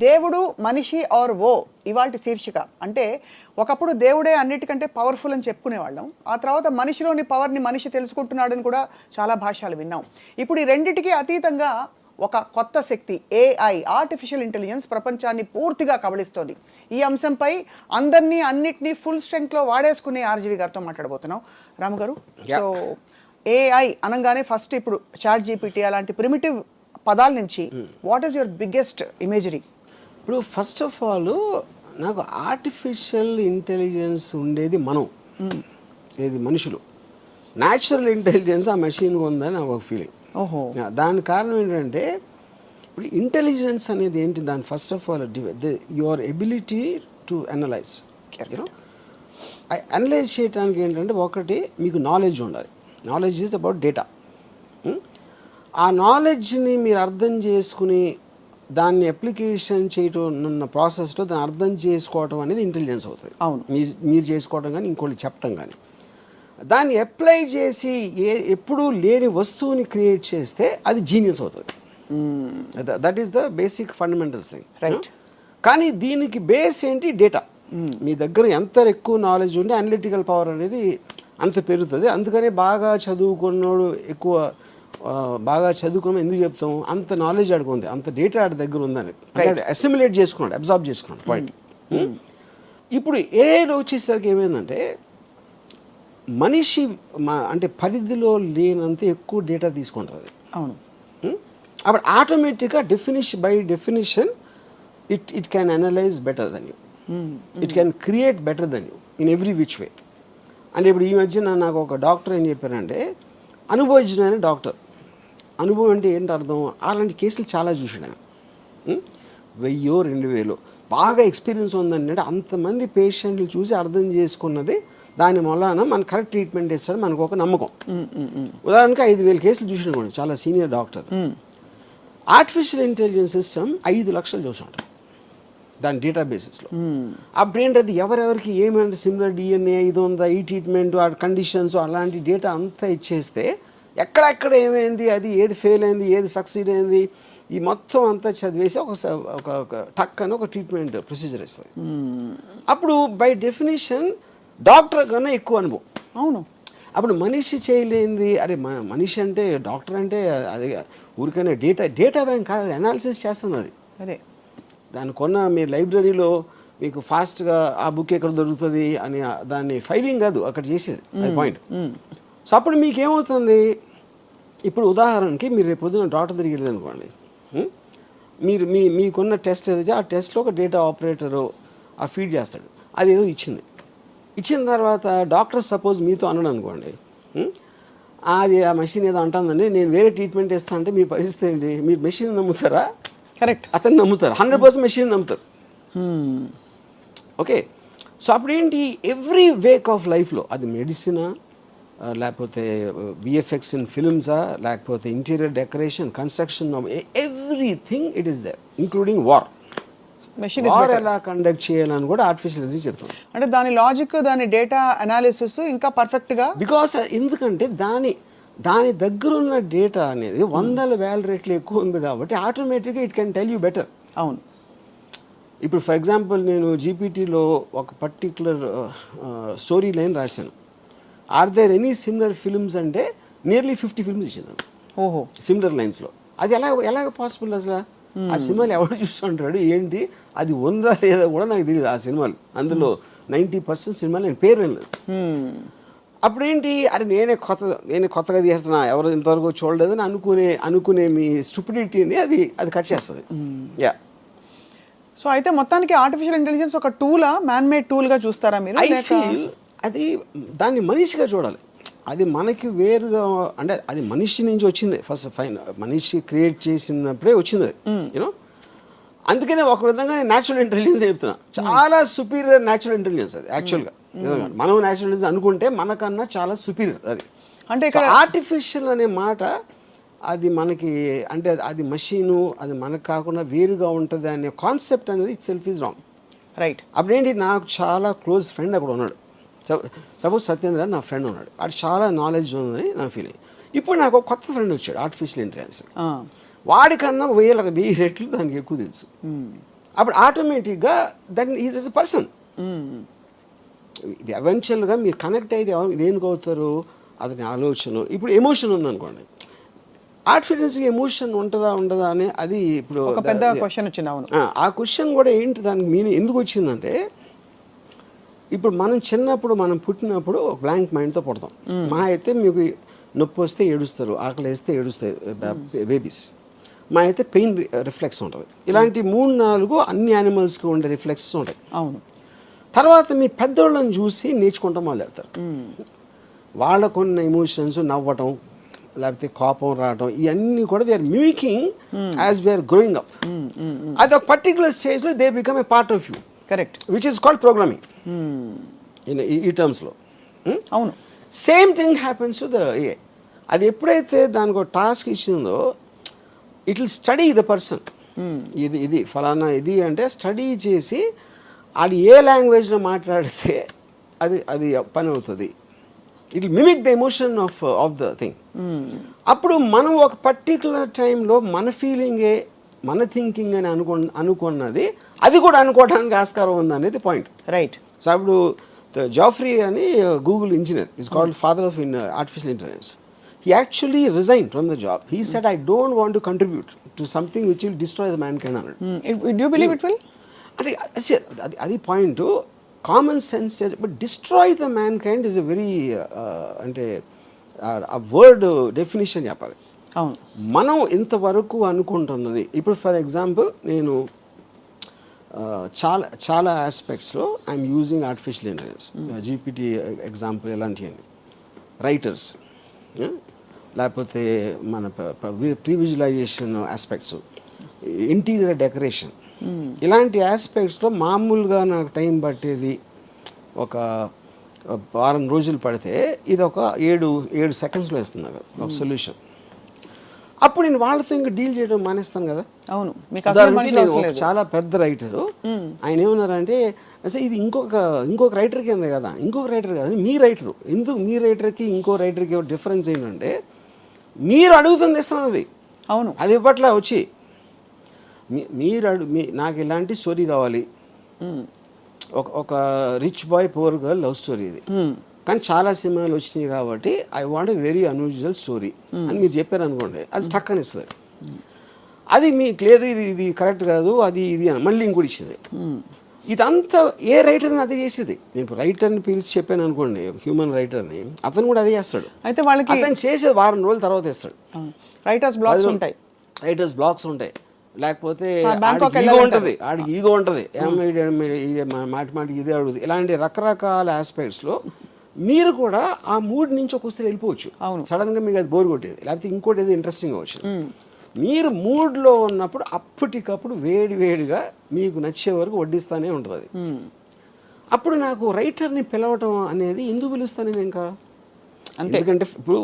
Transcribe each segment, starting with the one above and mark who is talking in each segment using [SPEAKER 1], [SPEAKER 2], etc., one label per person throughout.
[SPEAKER 1] దేవుడు మనిషి R O ఇవాల్టి శీర్షిక. అంటే ఒకప్పుడు దేవుడే అన్నిటికంటే పవర్ఫుల్ అని చెప్పుకునేవాళ్ళం. ఆ తర్వాత మనిషిలోని పవర్ని మనిషి తెలుసుకుంటున్నాడని కూడా చాలా భాషలు విన్నాం. ఇప్పుడు ఈ రెండిటికి అతీతంగా ఒక కొత్త శక్తి ఏఐ, ఆర్టిఫిషియల్ ఇంటెలిజెన్స్ ప్రపంచాన్ని పూర్తిగా కబళిస్తోంది. ఈ అంశంపై అందరినీ అన్నిటినీ ఫుల్ స్ట్రెంగ్త్లో వాడేసుకునే ఆర్జీవి గారితో మాట్లాడబోతున్నాం. రాము గారు, సో ఏఐ అనగానే ఫస్ట్ ఇప్పుడు చాట్ జీపీటీ అలాంటి ప్రిమిటివ్ పదాల నుంచి what is your biggest imagery?
[SPEAKER 2] ఇప్పుడు ఫస్ట్ ఆఫ్ ఆల్ నాకు ఆర్టిఫిషియల్ ఇంటెలిజెన్స్ ఉండేది మనం, ఏది మనుషులు. న్యాచురల్ ఇంటెలిజెన్స్ ఆ మెషిన్ ఉందని నాకు ఒక ఫీలింగ్.
[SPEAKER 1] ఓహో,
[SPEAKER 2] దాని కారణం ఏంటంటే ఇప్పుడు ఇంటెలిజెన్స్ అనేది ఏంటి, దాని first of all your ability to analyse. Analyse చేయడానికి ఏంటంటే ఒకటి మీకు నాలెడ్జ్ ఉండాలి. Knowledge is about data. ఆ నాలెడ్జ్ని మీరు అర్థం చేసుకుని దాన్ని అప్లికేషన్ చేయటం ఉన్న ప్రాసెస్లో దాన్ని అర్థం చేసుకోవటం అనేది ఇంటెలిజెన్స్ అవుతుంది.
[SPEAKER 1] అవును,
[SPEAKER 2] మీరు చేసుకోవడం కానీ ఇంకోటి చెప్పడం కానీ, దాన్ని అప్లై చేసి ఎప్పుడూ లేని వస్తువుని క్రియేట్ చేస్తే అది జీనియస్ అవుతుంది. That is the basic fundamentals thing, right? కానీ దీనికి బేస్ ఏంటి? డేటా. మీ దగ్గర ఎంత ఎక్కువ నాలెడ్జ్ ఉంటే అనలిటికల్ పవర్ అనేది అంత పెరుగుతుంది. అందుకనే బాగా చదువుకున్నాడు ఎక్కువ, బాగా చదువుకున్నాం ఎందుకు చెప్తాము, అంత నాలెడ్జ్ ఆడుకుంది, అంత డేటా ఆడి దగ్గర ఉందని అసిమిలేట్ చేసుకున్నాడు, అబ్జార్బ్ చేసుకున్నాడు. పాయింట్. ఇప్పుడు ఏఐలో వచ్చేసరికి ఏమైందంటే మనిషి అంటే పరిధిలో లేనంత ఎక్కువ డేటా తీసుకుంటుంది.
[SPEAKER 1] అవును.
[SPEAKER 2] అప్పుడు ఆటోమేటిక్గా by definition it can analyse better than you, it can create better than you in every which way. అంటే ఇప్పుడు ఈ మధ్య నాకు ఒక డాక్టర్ ఏం చెప్పారంటే, అనుభవజ్ఞుడైన డాక్టర్. అనుభవం అంటే ఏంటి అర్థం? అలాంటి కేసులు చాలా చూసాడు ఆయన. 1000-2000 బాగా ఎక్స్పీరియన్స్ ఉందంటే అంతమంది పేషెంట్లు చూసి అర్థం చేసుకున్నది, దాని వలన మన కరెక్ట్ ట్రీట్మెంట్ ఇస్తాడు మనకు ఒక నమ్మకం. ఉదాహరణకి 5000 కేసులు చూసిన చాలా senior doctor. Artificial intelligence system 5 లక్షలు చూసుంటారు దాని డేటాబేసెస్లో. అప్పుడేంటి అది ఎవరెవరికి ఏమంటే సిమిలర్ డిఎన్ఏ ఇది ఉందా, ఈ ట్రీట్మెంట్, ఆ కండిషన్స్, అలాంటి డేటా అంతా ఇచ్చేస్తే ఎక్కడెక్కడ ఏమైంది, అది ఏది ఫెయిల్ అయింది, ఏది సక్సీడ్ అయింది, ఈ మొత్తం అంతా చదివేసి ఒక టక్ అని ఒక ట్రీట్మెంట్ ప్రొసీజర్ ఇస్తుంది. అప్పుడు బై డెఫినేషన్ డాక్టర్ కన్నా ఎక్కువ అనుభవం.
[SPEAKER 1] అవును.
[SPEAKER 2] అప్పుడు మనిషి చేయలేంది, అరే మనిషి అంటే డాక్టర్ అంటే అది ఊరికైనా డేటా బ్యాంక్ కాదు, అనాలిసిస్ చేస్తుంది అది.
[SPEAKER 1] అదే
[SPEAKER 2] దాని కొన్న మీ లైబ్రరీలో మీకు ఫాస్ట్గా ఆ బుక్ ఎక్కడ దొరుకుతుంది అని దాన్ని ఫైలింగ్ కాదు అక్కడ చేసేది, అది పాయింట్. సో అప్పుడు మీకేమవుతుంది, ఇప్పుడు ఉదాహరణకి మీరు రేపు పొద్దున డాక్టర్ దగ్గరికి వెళ్ళారు అనుకోండి, మీరు మీకున్న టెస్ట్ ఏదైతే ఆ టెస్ట్లో ఒక డేటా ఆపరేటరు ఆ ఫీడ్ చేస్తాడు, అది ఏదో ఇచ్చిన తర్వాత డాక్టర్ సపోజ్ మీతో అన్నాడు అనుకోండి, అది ఆ మెషిన్ ఏదో అంటుందండి, నేను వేరే ట్రీట్మెంట్ ఇస్తా అంటే మీ పరిస్థితి ఏంటి? మీరు మెషిన్ నమ్ముతారా,
[SPEAKER 1] కరెక్ట్.
[SPEAKER 2] అతను నమ్ముతారు? 100% మెషిన్ నమ్ముతారు. ఓకే, సో అప్పుడు ఏంటి, ఎవ్రీ వేక్ ఆఫ్ లైఫ్లో అది మెడిసినా, లేకపోతే విఎఫ్ఎక్స్ ఇన్ ఫిల్మ్సా, లేకపోతే interior decoration, construction, everything it is there, including war.
[SPEAKER 1] Machine
[SPEAKER 2] war ఎలా కండక్ట్ చేయాలని కూడా ఆర్టిఫిషియల్ ఇంటెలిజెన్స్ చెప్తుంది.
[SPEAKER 1] అంటే దాని లాజిక్, దాని డేటా అనాలిసిస్ ఇంకా పర్ఫెక్ట్గా,
[SPEAKER 2] బికాస్ ఎందుకంటే దాని దగ్గర ఉన్న డేటా అనేది 100,000 రెట్లు ఎక్కువ ఉంది కాబట్టి ఆటోమేటిక్గా it can tell you better.
[SPEAKER 1] అవును.
[SPEAKER 2] ఇప్పుడు ఫర్ ఎగ్జాంపుల్ నేను జీపీటీలో ఒక పర్టిక్యులర్ స్టోరీ లైన్ రాశాను. Are there any similar films అంటే నియర్లీ 50 ఫిల్మ్స్ ఇచ్చింది.
[SPEAKER 1] ఓహో,
[SPEAKER 2] సిమిలర్ లైన్స్లో. అది ఎలాగ పాసిబుల్ అసలు? ఆ సినిమాలు ఎవరు చూస్తుంటాడు ఏంటి, అది ఉందా లేదా కూడా నాకు తెలియదు. ఆ సినిమాలు అందులో 90% సినిమాలు నేను పేరు లేదు. అప్పుడు ఏంటి, అరే నేనే కొత్తగా తీస్తున్నా, ఎవరు ఇంతవరకు చూడలేదని అనుకునే మీ స్టూపిడిటీని అది కట్ చేస్తుంది. యా.
[SPEAKER 1] సో అయితే మొత్తానికి ఆర్టిఫిషియల్ ఇంటెలిజెన్స్ ఒక టూలా, మ్యాన్ మేడ్ టూల్గా చూస్తారా మీరు?
[SPEAKER 2] ఐ ఫీల్ అది దాన్ని మనిషిగా చూడాలి. అది మనకి వేరుగా, అంటే అది మనిషి నుంచి వచ్చింది ఫస్ట్ ఫైన్, మనిషి క్రియేట్ చేసినప్పుడే వచ్చింది అది, యూనో. అందుకనే ఒక విధంగా నేను న్యాచురల్ ఇంటెలిజెన్స్ చెప్తున్నా, చాలా సుపీరియర్ న్యాచురల్ ఇంటెలిజెన్స్ అది యాక్చువల్గా. మనం న్యాచురల్ ఇంటెలిజెన్స్ అనుకుంటే మనకన్నా చాలా సుపీరియర్ అది.
[SPEAKER 1] అంటే ఇక్కడ
[SPEAKER 2] ఆర్టిఫిషియల్ అనే మాట అది మనకి, అంటే అది మషీను, అది మనకు కాకుండా వేరుగా ఉంటుంది అనే కాన్సెప్ట్ అనేది itself is wrong.
[SPEAKER 1] Right.
[SPEAKER 2] అప్పుడేంటి, నాకు చాలా క్లోజ్ ఫ్రెండ్ అక్కడ ఉన్నాడు. సపోజ్ సత్యేంద్ర నా ఫ్రెండ్ ఉన్నాడు, అది చాలా నాలెడ్జ్ ఉందని నా ఫీలింగ్. ఇప్పుడు నాకు ఒక కొత్త ఫ్రెండ్ వచ్చాడు, ఆర్టిఫిషియల్ ఇంటెలిజెన్స్. వాడికన్నా 1000 రెట్లు దానికి ఎక్కువ తెలుసు. అప్పుడు ఆటోమేటిక్గా దట్ ఈజ్ ఎ పర్సన్. ఎవెన్చువల్గా మీరు కనెక్ట్ అయితే దేనికి అవుతారు, అతని ఆలోచన. ఇప్పుడు ఎమోషన్ ఉందనుకోండి, ఆర్టిఫిషియల్స్కి ఎమోషన్ ఉంటుందా ఉండదా అని అది ఇప్పుడు
[SPEAKER 1] ఒక పెద్ద క్వశ్చన్ వచ్చింది. అవును.
[SPEAKER 2] ఆ క్వశ్చన్ కూడా ఏంటి, దానికి మీనింగ్ ఎందుకు వచ్చిందంటే, ఇప్పుడు మనం చిన్నప్పుడు మనం పుట్టినప్పుడు బ్లాంక్ మైండ్తో పుడతాం. మా అయితే మీకు నొప్పి వస్తే ఏడుస్తారు, ఆకలి వేస్తే ఏడుస్తాయి బేబీస్. మా అయితే పెయిన్ రిఫ్లెక్స్ ఉంటుంది. ఇలాంటి 3-4 అన్ని యానిమల్స్కి ఉండే రిఫ్లెక్సెస్ ఉంటాయి.
[SPEAKER 1] అవును.
[SPEAKER 2] తర్వాత మీ పెద్దోళ్ళని చూసి నేర్చుకుంటాం మొదలెడతారు. వాళ్ళకున్న ఎమోషన్స్, నవ్వటం, లేకపోతే కోపం రావటం, ఇవన్నీ కూడా we are mimicking as we are growing up. అది ఒక పర్టికులర్ స్టేజ్లో they become a part of you.
[SPEAKER 1] Correct.
[SPEAKER 2] Which is called programming ఈ టర్మ్స్లో.
[SPEAKER 1] అవును.
[SPEAKER 2] Same thing happens to the AI. అది ఎప్పుడైతే దానికి ఒక టాస్క్ ఇచ్చిందో, it will study the person. ఇది ఫలానా ఇది అంటే స్టడీ చేసి అది ఏ లాంగ్వేజ్లో మాట్లాడితే అది పని అవుతుంది. It will mimic the emotion of the thing. అప్పుడు మనం ఒక పర్టికులర్ టైంలో మన ఫీలింగే మన థింకింగ్ అని అనుకున్నది అది కూడా అనుకోవడానికి ఆస్కారం ఉంది అనేది పాయింట్.
[SPEAKER 1] రైట్.
[SPEAKER 2] సో అప్పుడు జాఫ్రీ అని Google engineer is called father of artificial intelligence. He actually resigned from the job. He said, I don't want to contribute to something which will destroy the mankind.
[SPEAKER 1] Do you believe it will?
[SPEAKER 2] అది point. Common sense, but destroy the man kind is a very, అంటే ఆ word definition చెప్పాలి.
[SPEAKER 1] అవును.
[SPEAKER 2] మనం ఇంతవరకు అనుకుంటున్నది, ఇప్పుడు for example నేను చాలా ఆస్పెక్ట్స్లో I'm using artificial intelligence. GPT example ఎలాంటివి, రైటర్స్, లేకపోతే మన pre visualization aspects, interior decoration, ఇలాంటి ఆస్పెక్ట్స్లో మామూలుగా నాకు టైం పట్టేది ఒక వారం రోజులు పడితే ఇది ఒక 7 సెకండ్స్లో ఇస్తుంది నాకు ఒక సొల్యూషన్. అప్పుడు నేను వాళ్ళతో ఇంకా డీల్ చేయడం మానేస్తాను కదా.
[SPEAKER 1] అవును. మీకు అసలు మనుషులు అవసరం లేదు.
[SPEAKER 2] చాలా పెద్ద రైటరు ఆయన ఏమన్నారంటే, అసలు ఇది ఇంకొక రైటర్ కింద కదా, ఇంకొక రైటర్ కదా, మీ రైటరు ఎందుకు, మీ రైటర్కి ఇంకో రైటర్కి డిఫరెన్స్ ఏంటంటే మీరు అడుగుతుంది ఇస్తున్నది అది.
[SPEAKER 1] అవును.
[SPEAKER 2] అది ఇప్పట్లా వచ్చి నాకు ఇలాంటి స్టోరీ కావాలి, ఒక rich boy poor girl love story ఇది, కానీ చాలా సినిమాలు వచ్చినాయి కాబట్టి I want a very unusual story అని మీరు చెప్పారు అనుకోండి, అది టక్కని ఇస్తుంది. అది మీకు లేదు, ఇది కరెక్ట్ కాదు, అది ఇది అని మళ్ళీ ఇంకోటి ఇచ్చింది. ఇదంతా ఏ రైటర్ని అదే చేసేది. నేను రైటర్ని పిలిచి చెప్పాను అనుకోండి, హ్యూమన్ రైటర్ని, అతను కూడా అదే చేస్తాడు. అయితే వాళ్ళకి అతను చేసేది వారం రోజుల తర్వాత ఇస్తాడు.
[SPEAKER 1] రైటర్స్ బ్లాక్స్ ఉంటాయి, లేకపోతే
[SPEAKER 2] ఈగో ఉంటుంది, మాటిమాటికి ఇదే అడుగుతుంది. ఇలాంటి రకరకాల ఆస్పెక్ట్స్లో మీరు కూడా ఆ మూడ్ నుంచి ఒక్కొక్కసారి వెళ్ళిపోవచ్చు.
[SPEAKER 1] అవును.
[SPEAKER 2] సడన్గా మీకు అది బోర్ కొట్టేది, లేకపోతే ఇంకోటి ఏదో ఇంట్రెస్టింగ్ అవచ్చు. మీరు మూడ్లో ఉన్నప్పుడు అప్పటికప్పుడు వేడిగా మీకు నచ్చే వరకు వడ్డిస్తానే ఉంటుంది అది. అప్పుడు నాకు రైటర్ని పిలవటం అనేది ఎందుకు పిలుస్తాను నేను ఇంకా, ఎందుకంటే ఇప్పుడు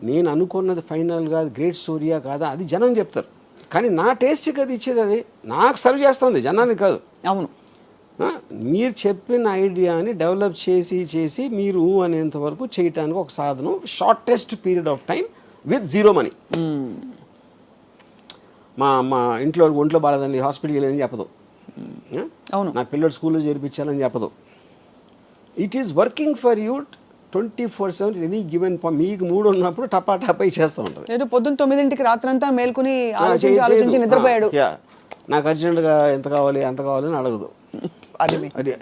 [SPEAKER 2] నేను అనుకున్నది ఫైనల్గా అది గ్రేట్ స్టోరీయా కాదా అది జనం చెప్తారు, కానీ నా టేస్ట్కి అది ఇచ్చేది అది నాకు సర్వ్ చేస్తుంది, జనానికి కాదు.
[SPEAKER 1] అవును.
[SPEAKER 2] మీరు చెప్పిన ఐడియాని డెవలప్ చేసి మీరు అనేంత వరకు చేయటానికి ఒక సాధనం, shortest period of time with zero money. మా ఇంట్లో ఒంట్లో బాగాలేదండి హాస్పిటల్కి వెళ్ళని చెప్పదు,
[SPEAKER 1] అవును,
[SPEAKER 2] నా పిల్లలు స్కూల్లో చేర్పించాలని చెప్పదు. It is working for you 24/7 any given. మీకు మూడు ఉన్నప్పుడు టపా చేస్తూ ఉంటుంది.
[SPEAKER 1] లేదు పొద్దున్న 9ంటికి రాత్రంతా మేల్కొని ఆలోచించి నిద్రపోయాడు.
[SPEAKER 2] నాకు అర్జెంటుగా ఎంత కావాలి అంత కావాలని అడగదు
[SPEAKER 1] అది.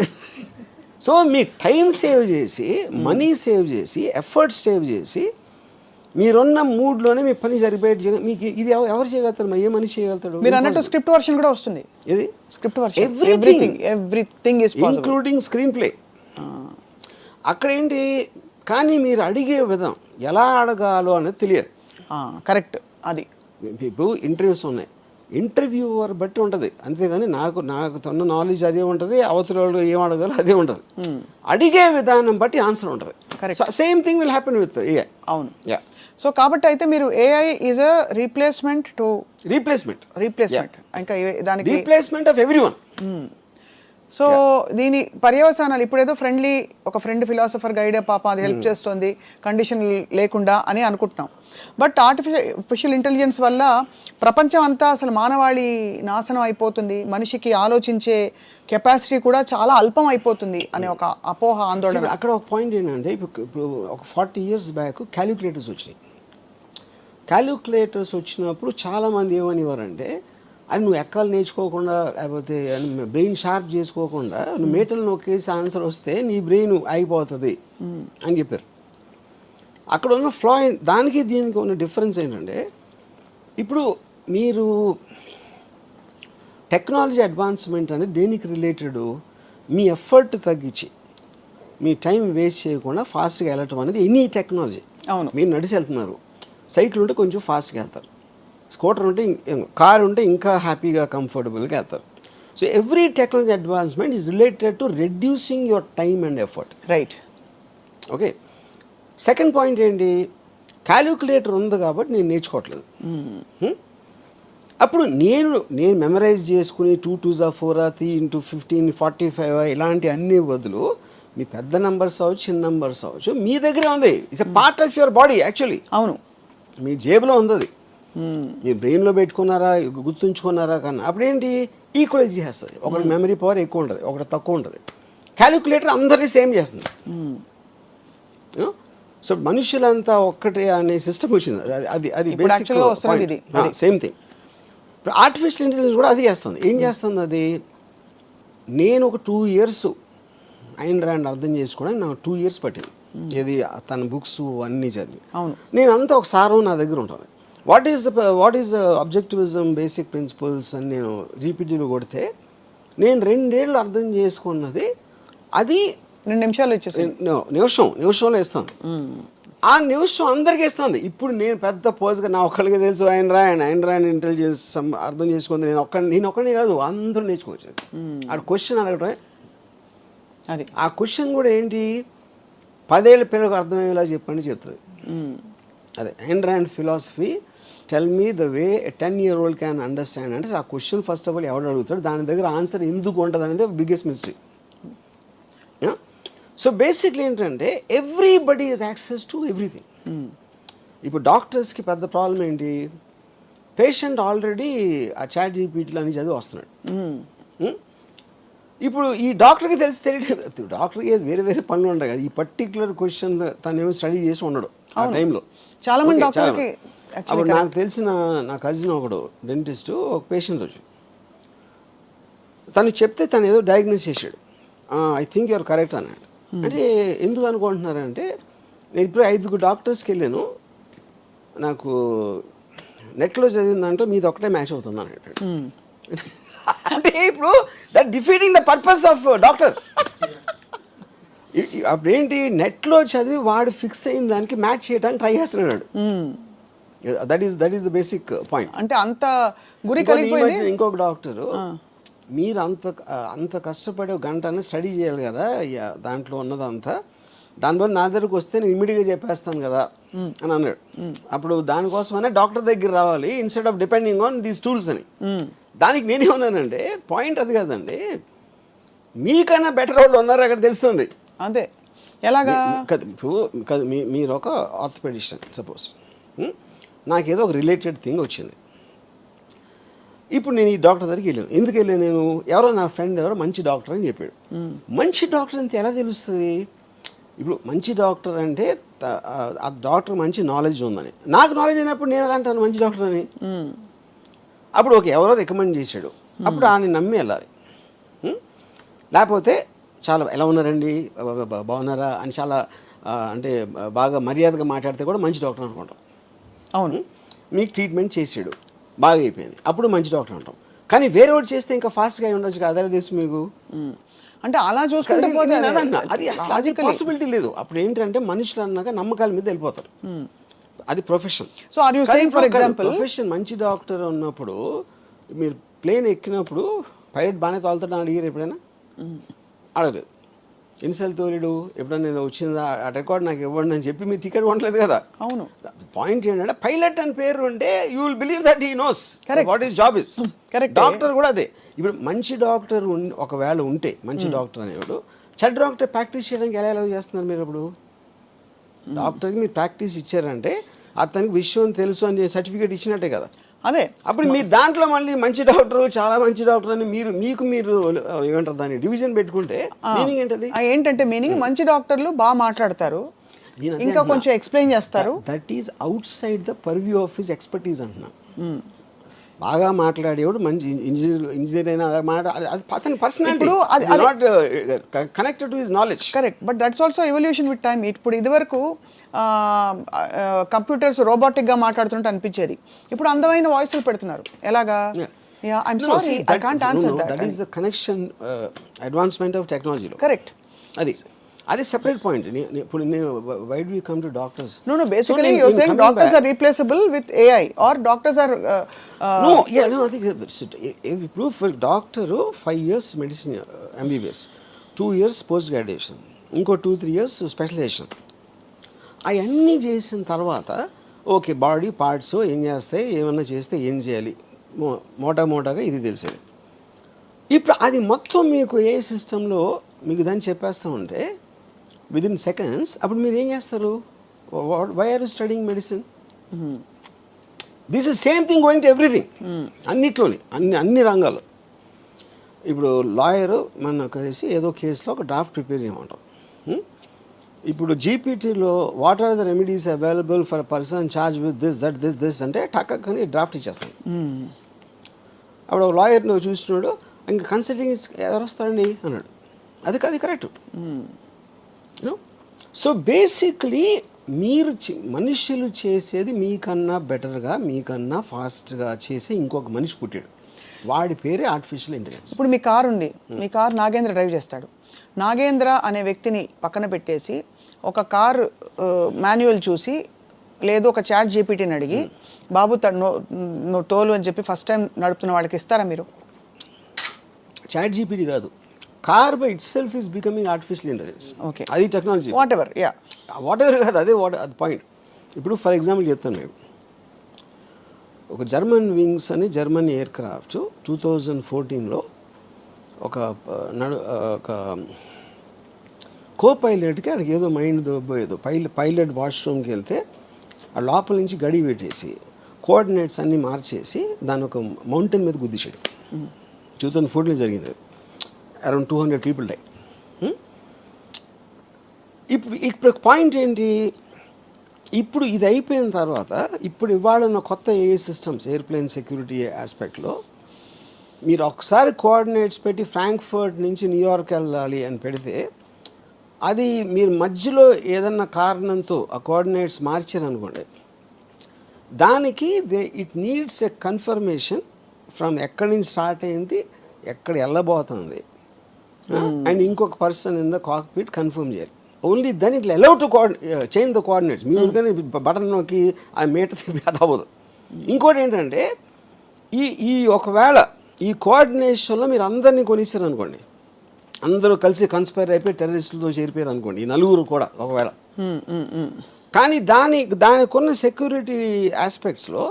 [SPEAKER 2] సో మీ టైం సేవ్ చేసి, మనీ సేవ్ చేసి, ఎఫర్ట్ సేవ్ చేసి, మీరున్న మూడ్లోనే మీ పని సరిపోయేది. మీకు ఇది ఎవరు చేయగలుగుతారు, ఏ మనిషి చేయగలుగుతాడు?
[SPEAKER 1] మీరు అన్నట్టు స్క్రిప్ట్ వర్షన్ కూడా వస్తుంది.
[SPEAKER 2] ఇది
[SPEAKER 1] script version, everything is possible,
[SPEAKER 2] including screen play. అక్కడ ఏంటి, కానీ మీరు అడిగే విధం ఎలా అడగాలో అనేది తెలియదు.
[SPEAKER 1] కరెక్ట్. అది
[SPEAKER 2] ఇప్పుడు ఇంటర్వ్యూస్ ఉన్నాయి, ఇంటర్వ్యూవర్ బట్టి ఉంటుంది, అంతేగాని నాకు తన నాలెడ్జ్ అదే ఉంటుంది, అవతల వాళ్ళు ఏం అడగాలో అదే ఉంటుంది. అడిగే విధానం బట్టి ఆన్సర్ ఉంటుంది. Same thing will happen with AI.
[SPEAKER 1] అవును. సో కాబట్టి అయితే మీరు ఏఐ ఈజ్ అ రీప్లేస్మెంట్ ఇంకా దానికి
[SPEAKER 2] రీప్లేస్మెంట్ ఆఫ్ ఎవ్రీవన్.
[SPEAKER 1] సో దీని పర్యవసానాలు ఇప్పుడేదో ఒక ఫ్రెండ్ ఫిలాసఫర్ గైడ్ పాప అది హెల్ప్ చేస్తుంది కండిషన్ లేకుండా అని అనుకుంటున్నాం. బట్ ఆర్టిఫిషియల్ ఇంటెలిజెన్స్ వల్ల ప్రపంచం అంతా అసలు మానవాళి నాశనం అయిపోతుంది, మనిషికి ఆలోచించే కెపాసిటీ కూడా చాలా అల్పం అయిపోతుంది అనే ఒక అపోహ, ఆందోళన.
[SPEAKER 2] అక్కడ ఒక పాయింట్ ఏంటంటే, ఇప్పుడు ఒక 40 years బ్యాక్ క్యాలిక్యులేటర్స్ వచ్చినాయి. క్యాలిక్యులేటర్స్ వచ్చినప్పుడు చాలామంది ఏమనేవారంటే, అది నువ్వు ఎక్కాలు నేర్చుకోకుండా, లేకపోతే బ్రెయిన్ షార్ప్ చేసుకోకుండా నువ్వు మీటర్లు నొక్కేసి ఆన్సర్ వస్తే నీ బ్రెయిన్ అయిపోతుంది అని చెప్పారు. అక్కడ ఉన్న ఫ్లా, దానికి దీనికి ఉన్న డిఫరెన్స్ ఏంటంటే, ఇప్పుడు మీరు టెక్నాలజీ అడ్వాన్స్మెంట్ అనేది దేనికి రిలేటెడ్, మీ ఎఫర్ట్ తగ్గించి మీ టైం వేస్ట్ చేయకుండా ఫాస్ట్గా వెళ్ళటం అనేది ఎనీ టెక్నాలజీ.
[SPEAKER 1] అవును.
[SPEAKER 2] మీరు నడిచి వెళ్తున్నారు, సైకిల్ ఉంటే కొంచెం ఫాస్ట్గా వెళ్తారు, స్కూటర్ ఉంటే, కార్ ఉంటే ఇంకా హ్యాపీగా కంఫర్టబుల్గా వెళ్తారు. So every technology advancement is related to reducing your time and effort.
[SPEAKER 1] Right.
[SPEAKER 2] Okay. Second point ఏంటి, క్యాలిక్యులేటర్ ఉంది కాబట్టి నేను నేర్చుకోవట్లేదు. అప్పుడు నేను మెమరైజ్ చేసుకుని 2 2s 4 3 × 15 45 ఇలాంటి అన్ని బదులు మీ పెద్ద నెంబర్స్ అవ్వచ్చు, చిన్న నెంబర్స్ అవ్వచ్చు, మీ దగ్గరే ఉంది. It's a part of your body actually.
[SPEAKER 1] అవును,
[SPEAKER 2] మీ జేబులో ఉంది అది. మీరు బ్రెయిన్లో పెట్టుకున్నారా, గుర్తుంచుకున్నారా కన్నా అప్పుడేంటి ఈక్వలైజ్ చేస్తుంది. ఒకటి మెమరీ పవర్ ఎక్కువ ఉంటుంది, ఒకటి తక్కువ ఉంటుంది. క్యాలిక్యులేటర్ అందరినీ సేమ్ చేస్తుంది. సో మనుషులంతా ఒక్కటే అనే సిస్టమ్ వచ్చింది. అది బేసిక్ సేమ్ థింగ్. ఇప్పుడు ఆర్టిఫిషియల్ ఇంటెలిజెన్స్ కూడా అది చేస్తుంది. ఏం చేస్తుంది అది, నేను ఒక 2 years ఐన్ ర్యాండ్ అర్థం చేసుకోవడానికి నాకు 2 years పట్టింది. ఇది తన బుక్స్ అన్నీ చదివి. నేను అంతా ఒక సారం నా దగ్గర ఉంటుంది. What is the objectivism, basic principles అని నేను జీపీటీలో కొడితే నేను 2 ఏళ్ళు అర్థం చేసుకున్నది అది
[SPEAKER 1] 2 నిమిషాలు ఇచ్చేసి
[SPEAKER 2] నిమిషంలో ఇస్తుంది. ఆ నిమిషం అందరికీ ఇస్తుంది. ఇప్పుడు నేను పెద్ద పోజ్గా నా ఒక్కడికి తెలుసు ఐన్ ర్యాండ్ ఇంటెలిజెన్స్ అర్థం చేసుకుంది, నేను ఒక్కడిని కాదు అందరూ నేర్చుకోవచ్చు. ఆ క్వశ్చన్ అడగటమే
[SPEAKER 1] అది.
[SPEAKER 2] ఆ క్వశ్చన్ కూడా ఏంటి, 10 ఏళ్ళ పిల్లలకు అర్థమయ్యేలా చెప్పండి చెప్తుంది. అదే Ayn Rand philosophy, tell me the way 10-year-old can understand. అంటే ఆ క్వశ్చన్ ఫస్ట్ ఆఫ్ ఆల్ ఎవడు అడుగుతాడు, దాని దగ్గర ఆన్సర్ ఎందుకు ఉంటుంది అనేది బిగ్గెస్ట్ మిస్టరీ. సో బేసిక్లీ ఏంటంటే everybody is access to everything. ఇప్పుడు డాక్టర్స్కి పెద్ద ప్రాబ్లం ఏంటి, పేషెంట్ ఆల్రెడీ ఆ చాట్ జీపీటీలో అని చదివి వస్తున్నాడు. ఇప్పుడు ఈ డాక్టర్కి తెలియదు, డాక్టర్కి వేరే పనులు ఉంటాయి కదా, ఈ పర్టికులర్ క్వశ్చన్ తను ఏమో స్టడీ చేసి ఉండడు ఆ టైంలో.
[SPEAKER 1] చాలా మంది డాక్టర్కి.
[SPEAKER 2] అప్పుడు నాకు తెలిసిన నా కజిన్ ఒకడు డెంటిస్ట్, ఒక పేషెంట్ వచ్చి తను చెప్తే తను ఏదో డయాగ్నోస్ చేశాడు. ఐ థింక్ యూఆర్ కరెక్ట్ అన్నాడు. అంటే ఎందుకు అనుకుంటున్నారంటే, నేను ఇప్పుడు 5 డాక్టర్స్కి వెళ్ళాను, నాకు నెట్లో చదివిన దాంట్లో మీది ఒకటే మ్యాచ్ అవుతుంది అన్నాడు. అంటే ఇప్పుడు that defeating the purpose of doctor. అప్పుడేంటి నెట్లో చదివి వాడు ఫిక్స్ అయిన దానికి మ్యాచ్ చేయడానికి ట్రై చేస్తున్నాడు. That is the basic point.
[SPEAKER 1] అంటే అంత గురి కలిగిపోయింది.
[SPEAKER 2] ఇంకొక డాక్టరు, మీరు అంత కష్టపడి ఒక గంటనే స్టడీ చేయాలి కదా దాంట్లో ఉన్నదంతా, దానివల్ల నా దగ్గరకు వస్తే నేను ఇమ్మీడియట్గా చెప్పేస్తాను కదా అని అన్నాడు. అప్పుడు దానికోసమనే డాక్టర్ దగ్గర రావాలి instead of depending on these tools అని. దానికి నేనేమన్నానంటే పాయింట్ అది కదండి, మీకన్నా బెటర్ వాళ్ళు ఉన్నారు అక్కడ తెలుస్తుంది.
[SPEAKER 1] అదే ఎలాగా
[SPEAKER 2] ఇప్పుడు మీరు ఒక ఆర్థోపెడిషన్ సపోజ్, నాకేదో ఒక రిలేటెడ్ థింగ్ వచ్చింది. ఇప్పుడు నేను ఈ డాక్టర్ దగ్గరికి వెళ్ళాను. ఎందుకు వెళ్ళాను నేను? ఎవరో నా ఫ్రెండ్ ఎవరో మంచి డాక్టర్ అని చెప్పాడు. మంచి డాక్టర్ అంతే ఎలా తెలుస్తుంది? ఇప్పుడు మంచి డాక్టర్ అంటే ఆ డాక్టర్ మంచి నాలెడ్జ్ ఉందని. నాకు నాలెడ్జ్ అయినప్పుడు నేను ఎలా అంటాను మంచి డాక్టర్ అని? అప్పుడు ఓకే ఎవరో రికమెండ్ చేశాడు, అప్పుడు ఆయన నమ్మి వెళ్ళాలి. లేకపోతే చాలా ఎలా ఉన్నారండి, బాగున్నారా అని చాలా అంటే బాగా మర్యాదగా మాట్లాడితే కూడా మంచి డాక్టర్ అనుకుంటాం.
[SPEAKER 1] అవును,
[SPEAKER 2] మీకు ట్రీట్మెంట్ చేసాడు బాగా అయిపోయింది, అప్పుడు మంచి డాక్టర్ అంటాం. కానీ వేరే వాడు చేస్తే ఇంకా ఫాస్ట్గా ఉండొచ్చు కదా, అదే తెలుసు మీకు.
[SPEAKER 1] అంటే అలా చూసుకుంటే పోతే
[SPEAKER 2] అది అసలు అది పాసిబిలిటీ లేదు. అప్పుడు ఏంటంటే మనుషులు అన్నాక నమ్మకాల మీద వెళ్ళిపోతారు. అది profession.
[SPEAKER 1] So are you saying for example
[SPEAKER 2] profession మంచి డాక్టర్ ఉన్నప్పుడు మీరు ప్లేన్ ఎక్కినప్పుడు పైలట్ బాగానే తోలుతాడు అని అడిగారు ఎప్పుడైనా? అడగలేదు. ఎన్నిసార్లు తోలేడు? ఎప్పుడైనా నేను వచ్చిందా ఆ రికార్డ్ నాకు ఇవ్వండి అని చెప్పి మీరు టికెట్ కొనలేదు కదా.
[SPEAKER 1] అవును.
[SPEAKER 2] పాయింట్ ఏంటంటే పైలట్ అని పేరు ఉంటే you will believe that he knows what is job is. Doctor కూడా అదే. ఇప్పుడు మంచి డాక్టర్ ఒకవేళ ఉంటే మంచి డాక్టర్ అనేవాడు చెడ్డ డాక్టర్ ప్రాక్టీస్ చేయడానికి ఎలా ఎలా చేస్తున్నారు మీరు? అప్పుడు డాక్టర్కి మీరు ప్రాక్టీస్ ఇచ్చారంటే అతనికి విషయం తెలుసు అని సర్టిఫికేట్ ఇచ్చినట్టే కదా.
[SPEAKER 1] అదే
[SPEAKER 2] అప్పుడు మీరు దాంట్లో మళ్ళీ మంచి డాక్టర్ చాలా మంచి డాక్టర్ అని మీరు ఏమంటారు దాన్ని డివిజన్ పెట్టుకుంటే మీనింగ్ ఏంటది?
[SPEAKER 1] ఏంటంటే మీనింగ్ మంచి డాక్టర్లు బాగా మాట్లాడతారు, ఇంకా కొంచెం ఎక్స్ప్లెయిన్ చేస్తారు.
[SPEAKER 2] That is out side the purview of his expertise అంటున్నా. బాగా మాట్లాడేవాడు మంచి ఇంజనీర్ అయినా అది అతని personality not connected to his knowledge.
[SPEAKER 1] Correct, but that's also evolution with time. ఇప్పుడు ఇదివరకు కంప్యూటర్స్ రోబోటిక్గా మాట్లాడుతుంటే అనిపించేది, ఇప్పుడు అందమైన వాయిస్లు పెడుతున్నారు. ఎలాగా? I'm sorry I can't answer that.
[SPEAKER 2] That is the connection advancement of టెక్నాలజీలో.
[SPEAKER 1] కరెక్ట్,
[SPEAKER 2] అది సెపరేట్ పాయింట్. ఇప్పుడు నేను why do we come to doctors?
[SPEAKER 1] No, basically you're saying doctors are replaceable with AI or doctors are
[SPEAKER 2] no, I think ఇప్పుడు for doctor 5 years medicine MBBS, 2 years post graduation, ఇంకో 2-3 years specialisation. అవన్నీ చేసిన తర్వాత okay body parts ఏం చేస్తాయి, ఏమన్నా చేస్తే ఏం చేయాలి, మోటాగా ఇది తెలిసేది. ఇప్పుడు అది మొత్తం మీకు ఏ సిస్టంలో మీకు దాన్ని చెప్పేస్తూ ఉంటే విదిన్ సెకండ్స్, అప్పుడు మీరు ఏం చేస్తారు? Why are you studying medicine? This is same thing going to everything. అన్నిట్లోని అన్ని రంగాలు. ఇప్పుడు లాయరు మన కలిసి ఏదో కేసులో ఒక డ్రాఫ్ట్ ప్రిపేర్ చేయమంటాం. ఇప్పుడు జీపీటీలో what are the remedies available for person charge with this అంటే టక్కని డ్రాఫ్ట్ ఇచ్చేస్తాను. అప్పుడు లాయర్ని చూస్తున్నాడు, ఇంకా కన్సల్టింగ్ ఎవరు వస్తారండి అన్నాడు. అది కరెక్ట్. సో బేసిక్లీ మీరు మనుషులు చేసేది మీకన్నా బెటర్గా మీకన్నా ఫాస్ట్గా చేసి ఇంకొక మనిషి పుట్టాడు, వాడి పేరే ఆర్టిఫిషియల్ ఇంటెలిజెన్స్.
[SPEAKER 1] ఇప్పుడు మీ కారు ఉంది, మీ కారు నాగేంద్ర డ్రైవ్ చేస్తాడు. నాగేంద్ర అనే వ్యక్తిని పక్కన పెట్టేసి ఒక కారు మాన్యువల్ చూసి లేదు ఒక చాట్ జీపీటీని అడిగి బాబు తోలు అని చెప్పి ఫస్ట్ టైం నడుపుతున్న వాళ్ళకి ఇస్తారా మీరు?
[SPEAKER 2] చాట్ జీపీటీ కాదు, car by it self is becoming artificial intelligence.
[SPEAKER 1] Okay,
[SPEAKER 2] అది టెక్నాలజీ.
[SPEAKER 1] వాట్ ఎవర్
[SPEAKER 2] కాదు, అదే అది పాయింట్. ఇప్పుడు ఫర్ ఎగ్జాంపుల్ చెప్తాను నేను, ఒక జర్మన్ వింగ్స్ అని జర్మన్ ఎయిర్ క్రాఫ్ట్ 2014లో ఒక కో పైలట్కి అక్కడికి ఏదో మైండ్ దొబ్బోయేదో పైలట్ వాష్రూమ్కి వెళ్తే ఆ లోపల నుంచి గడి పెట్టేసి కోఆర్డినేట్స్ అన్నీ మార్చేసి దాని ఒక మౌంటైన్ మీద గుద్దిశాడు. 2014లో జరిగింది. Around 200 people die. ఇప్పుడు పాయింట్ ఏంటి? ఇప్పుడు ఇది అయిపోయిన తర్వాత ఇప్పుడు ఇవాళ ఉన్న కొత్త ఏఐ సిస్టమ్స్ ఎయిర్ప్లేన్ సెక్యూరిటీ ఆస్పెక్ట్లో మీరు ఒకసారి కోఆర్డినేట్స్ పెట్టి ఫ్రాంక్ఫర్ట్ నుంచి న్యూయార్క్ వెళ్ళాలి అని పెడితే అది మీరు మధ్యలో ఏదన్నా కారణంతో ఆ కోఆర్డినేట్స్ మార్చారనుకోండి, దానికి it needs a confirmation from ఎక్కడి నుంచి స్టార్ట్ అయింది, ఎక్కడ వెళ్ళబోతుంది, అండ్ ఇంకొక person in the cockpit confirm చేయాలి. Only then it allow to change the coordinates. మీరు కానీ బటన్ నొక్కి ఆ మీటర్ తిప్పి అది అవ్వదు. ఇంకోటి ఏంటంటే ఈ ఒకవేళ ఈ కోఆర్డినేషన్లో మీరు అందరినీ కొనిస్తారు అనుకోండి, అందరూ కలిసి కన్స్పైర్ అయిపోయి టెర్రరిస్టులతో చేరిపోయారు అనుకోండి, ఈ నలుగురు కూడా ఒకవేళ. కానీ దానికున్న సెక్యూరిటీ ఆస్పెక్ట్స్లో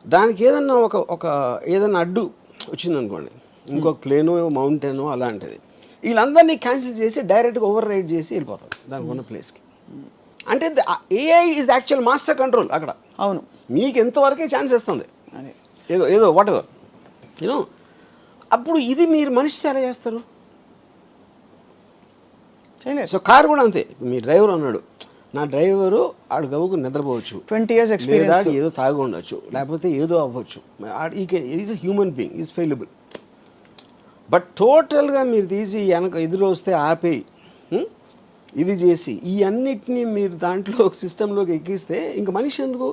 [SPEAKER 2] దానికి ఏదన్నా ఒక ఏదన్నా అడ్డు వచ్చిందనుకోండి, ఇంకొక ప్లేనో మౌంటైనో అలాంటిది, వీళ్ళందరినీ క్యాన్సిల్ చేసి డైరెక్ట్గా ఓవర్ రైడ్ చేసి వెళ్ళిపోతారు దానికి ఉన్న ప్లేస్కి. అంటే AI is actual master control అక్కడ.
[SPEAKER 1] అవును,
[SPEAKER 2] మీకు ఎంతవరకే ఛాన్స్ ఇస్తుంది, ఏదో వాట్ ఎవర్ యూనో. అప్పుడు ఇది మీరు మనిషితో ఎలా చేస్తారు? సో కారు కూడా అంతే. మీ డ్రైవర్ అన్నాడు, నా డ్రైవరు ఆడు గవ్వుకు నిద్రపోవచ్చు,
[SPEAKER 1] 20 years experience,
[SPEAKER 2] ఏదో తాగి ఉండొచ్చు, లేకపోతే ఏదో అవ్వచ్చు, is a human being, is fallible. But టోటల్గా మీరు తీసి వెనక ఎదురు వస్తే ఆపేయి, ఇది చేసి ఈ అన్నిటినీ మీరు దాంట్లో ఒక సిస్టంలోకి ఎక్కిస్తే ఇంక మనిషి ఎందుకు?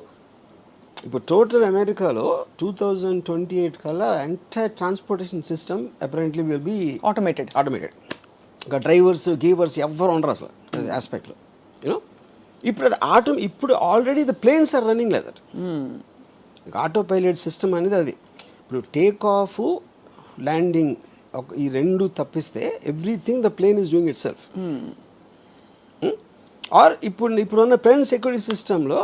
[SPEAKER 2] ఇప్పుడు టోటల్ అమెరికాలో 2028 కల్లా entire transportation system apparently will be
[SPEAKER 1] automated.
[SPEAKER 2] ఇంకా డ్రైవర్స్ గీవర్స్ ఎవ్వరు ఉండరు అసలు అది ఆస్పెక్ట్లో, యూనో. ఇప్పుడు already the planes are running like that. Autopilot system అనేది అది. ఇప్పుడు టేక్ ఆఫ్, ల్యాండింగ్ ఈ రెండు తప్పిస్తే everything the plane is doing itself. Or ఇప్పుడున్న ప్లేన్ సెక్యూరిటీ సిస్టంలో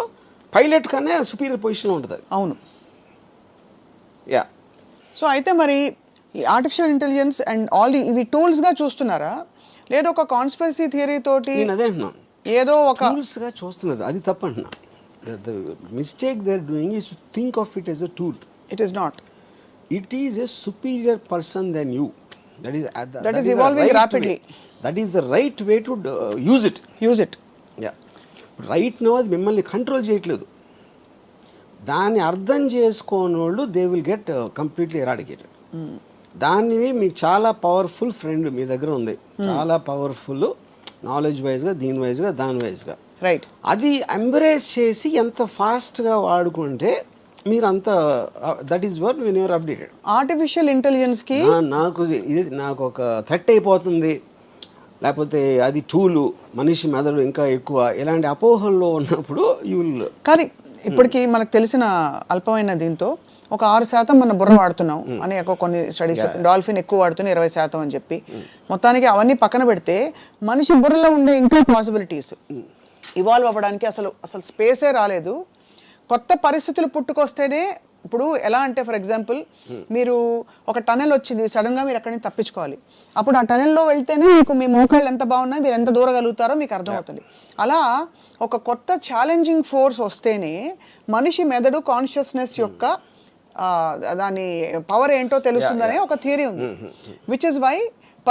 [SPEAKER 2] పైలట్ కన్నా సుపీరియర్ పొజిషన్లో ఉంటుంది.
[SPEAKER 1] అవును,
[SPEAKER 2] యా.
[SPEAKER 1] సో అయితే మరి ఈ ఆర్టిఫిషియల్ ఇంటెలిజెన్స్ అండ్ ఆల్ ఇవి టూల్స్గా చూస్తున్నారా, లేదా ఒక కాన్స్పిరసీ థియరీ తోటి?
[SPEAKER 2] నేను అదే అంటున్నాను,
[SPEAKER 1] ఏదో ఒక
[SPEAKER 2] టూల్స్గా చూస్తున్నారు, అది తప్పు అంటున్నా. The mistake they are doing is to think of it as a tool.
[SPEAKER 1] It is not.
[SPEAKER 2] It is a superior person than you. That is
[SPEAKER 1] evolving rapidly.
[SPEAKER 2] That is the right way to use it.
[SPEAKER 1] Use it.
[SPEAKER 2] Yeah. Right now అది మిమ్మల్ని control చేయట్లేదు. దాన్ని అర్థం చేసుకోని వాళ్ళు they will get completely eradicated. దాన్ని మీకు చాలా పవర్ఫుల్ ఫ్రెండ్ మీ దగ్గర ఉంది, చాలా పవర్ఫుల్ నాలెడ్జ్ వైజ్గా, దీని వైజ్గా, దాని వైజ్గా.
[SPEAKER 1] రైట్.
[SPEAKER 2] అది ఎంబ్రేస్ చేసి ఎంత ఫాస్ట్గా వాడుకుంటే మీరు అంత, that is work when you're updated.
[SPEAKER 1] Artificial ఇంటెలిజెన్స్కి
[SPEAKER 2] నాకు ఒక థ్రెట్ అయిపోతుంది, లేకపోతే అది టూలు, మనిషి మెదడు ఇంకా ఎక్కువ, ఇలాంటి అపోహల్లో ఉన్నప్పుడు యూ విల్.
[SPEAKER 1] కానీ ఇప్పటికీ మనకు తెలిసిన అల్పమైన దీంతో ఒక 6% మన బుర్ర వాడుతున్నాం అని కొన్ని స్టడీస్, డాల్ఫిన్ ఎక్కువ వాడుతున్న 20% అని చెప్పి, మొత్తానికి అవన్నీ పక్కన పెడితే మనిషి బుర్రలో ఉండే ఇంకా పాసిబిలిటీస్ ఇవాల్వ్ అవ్వడానికి అసలు స్పేసే రాలేదు. కొత్త పరిస్థితులు పుట్టుకొస్తేనే, ఇప్పుడు ఎలా అంటే ఫర్ ఎగ్జాంపుల్ మీరు ఒక టనెల్ వచ్చింది, సడన్గా మీరు అక్కడి నుంచి తప్పించుకోవాలి, అప్పుడు ఆ టనెల్లో వెళ్తేనే మీకు మీ మోకాళ్ళు ఎంత బాగున్నాయి, మీరు ఎంత దూరగలుగుతారో మీకు అర్థమవుతుంది. అలా ఒక కొత్త ఛాలెంజింగ్ ఫోర్స్ వస్తేనే మనిషి మెదడు కాన్షియస్నెస్ యొక్క దాని పవర్ ఏంటో తెలుస్తుందనే ఒక థియరీ ఉంది. Which is why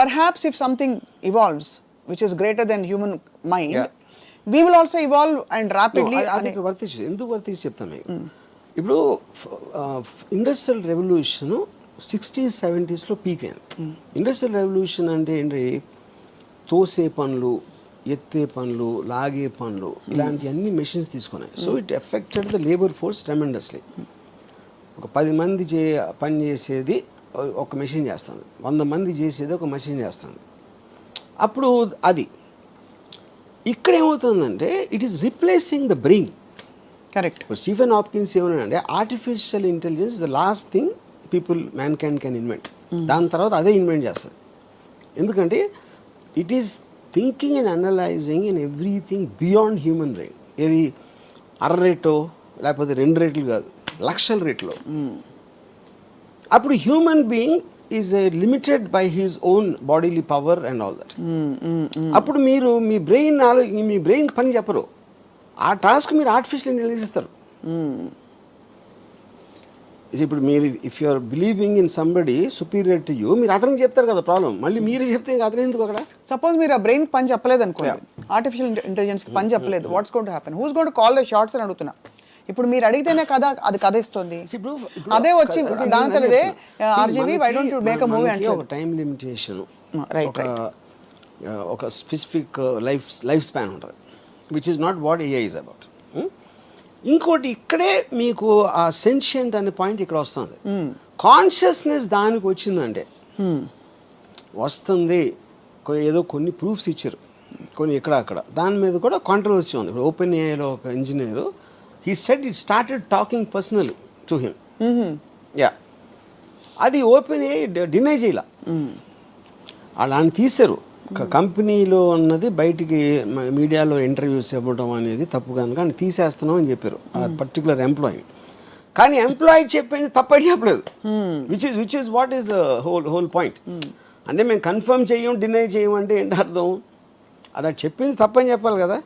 [SPEAKER 1] perhaps if something evolves which is greater than human mind, we will also evolve and rapidly.
[SPEAKER 2] ఎందుకు వర్తించి చెప్తాను మీకు. ఇప్పుడు ఇండస్ట్రియల్ రెవల్యూషన్ 60s 70sలో పీక్ అయింది. ఇండస్ట్రియల్ రెవల్యూషన్ అంటే ఏంటి? తోసే పనులు, ఎత్తే పనులు, లాగే పనులు, ఇలాంటి అన్ని మెషిన్స్ తీసుకున్నాయి. So it affected the labour force tremendously. ఒక 10 మంది పని చేసేది ఒక మెషిన్ చేస్తుంది, 100 మంది చేసేది ఒక మెషిన్ చేస్తుంది. అప్పుడు అది ఇక్కడ ఏమవుతుందంటే it is replacing the brain.
[SPEAKER 1] Correct.
[SPEAKER 2] Stephen Hopkins ఏమన్నాడంటే artificial intelligence the last thing man can invent. దాని తర్వాత అదే ఇన్వెంట్ చేస్తుంది. ఎందుకంటే it is thinking and analyzing in everything beyond human brain. ఏది రేటో లేకపోతే 2 రేట్లు కాదు, లక్షల రేట్లో. అప్పుడు human being is limited by his own bodily power and all that. అప్పుడు మీరు మీ బ్రెయిన్ పని చెప్పరు, ఆ టాస్క్ మీరు ఆర్టిఫిషియల్ ఇంటెలిజెన్స్ ఇస్తారు. ఇప్పుడు మీరు if you are believing in somebody superior to you, మీరు అతనికి చెప్తారు కదా ప్రాబ్లం, మళ్ళీ మీరు చెప్తే ఇంకా అతను ఎందుకు అక్కడ?
[SPEAKER 1] సపోజ్ మీరు ఆ బ్రెయిన్ పని చెప్పలేదు అనుకోండి, ఆర్టిఫిషియల్ ఇంటెలిజెన్స్కి పని చెప్పలేదు, what's going to happen? Who's going to call the shots అని అడుగుతున్నా. ఇప్పుడు మీరు అడిగితేనే కదా అది కథ ఇస్తుంది. అదే వచ్చి దాని తనదే RGV why don't you make a movie అంటే
[SPEAKER 2] ఒక టైం లిమిటేషన్,
[SPEAKER 1] రైట్,
[SPEAKER 2] ఒక స్పెసిఫిక్ లైఫ్ స్పాన్ ఉంటుంది, which is not what AI is about. ఇంకోటి ఇక్కడే మీకు ఆ సెన్షియంట్ అనే పాయింట్ ఇక్కడ వస్తుంది. కాన్షియస్నెస్ దానికి వచ్చిందంటే వస్తుంది, ఏదో కొన్ని ప్రూఫ్స్ ఇచ్చారు, కొన్ని ఇక్కడ అక్కడ. దాని మీద కూడా కాంట్రవర్సీ ఉంది. ఇప్పుడు ఓపెన్ ఏఐలో ఒక engineer, he said it started talking personally to him. Yeah, అది ఓపెన్ ఏఐ డినై చేయాల. అలాని తీశారు. కంపెనీలో ఉన్నది బయటికి మీడియాలో ఇంటర్వ్యూస్ ఇవ్వడం అనేది తప్పు కనుక అని తీసేస్తున్నాం అని చెప్పారు ఆ పర్టికులర్ ఎంప్లాయీ. కానీ ఎంప్లాయీ చెప్పింది తప్పని చెప్పలేదు, which is what is the whole point. అంటే మేము కన్ఫర్మ్ చేయం, డినై చేయం అంటే ఏంటి అర్థం? అది చెప్పింది తప్పని చెప్పాలి కదా.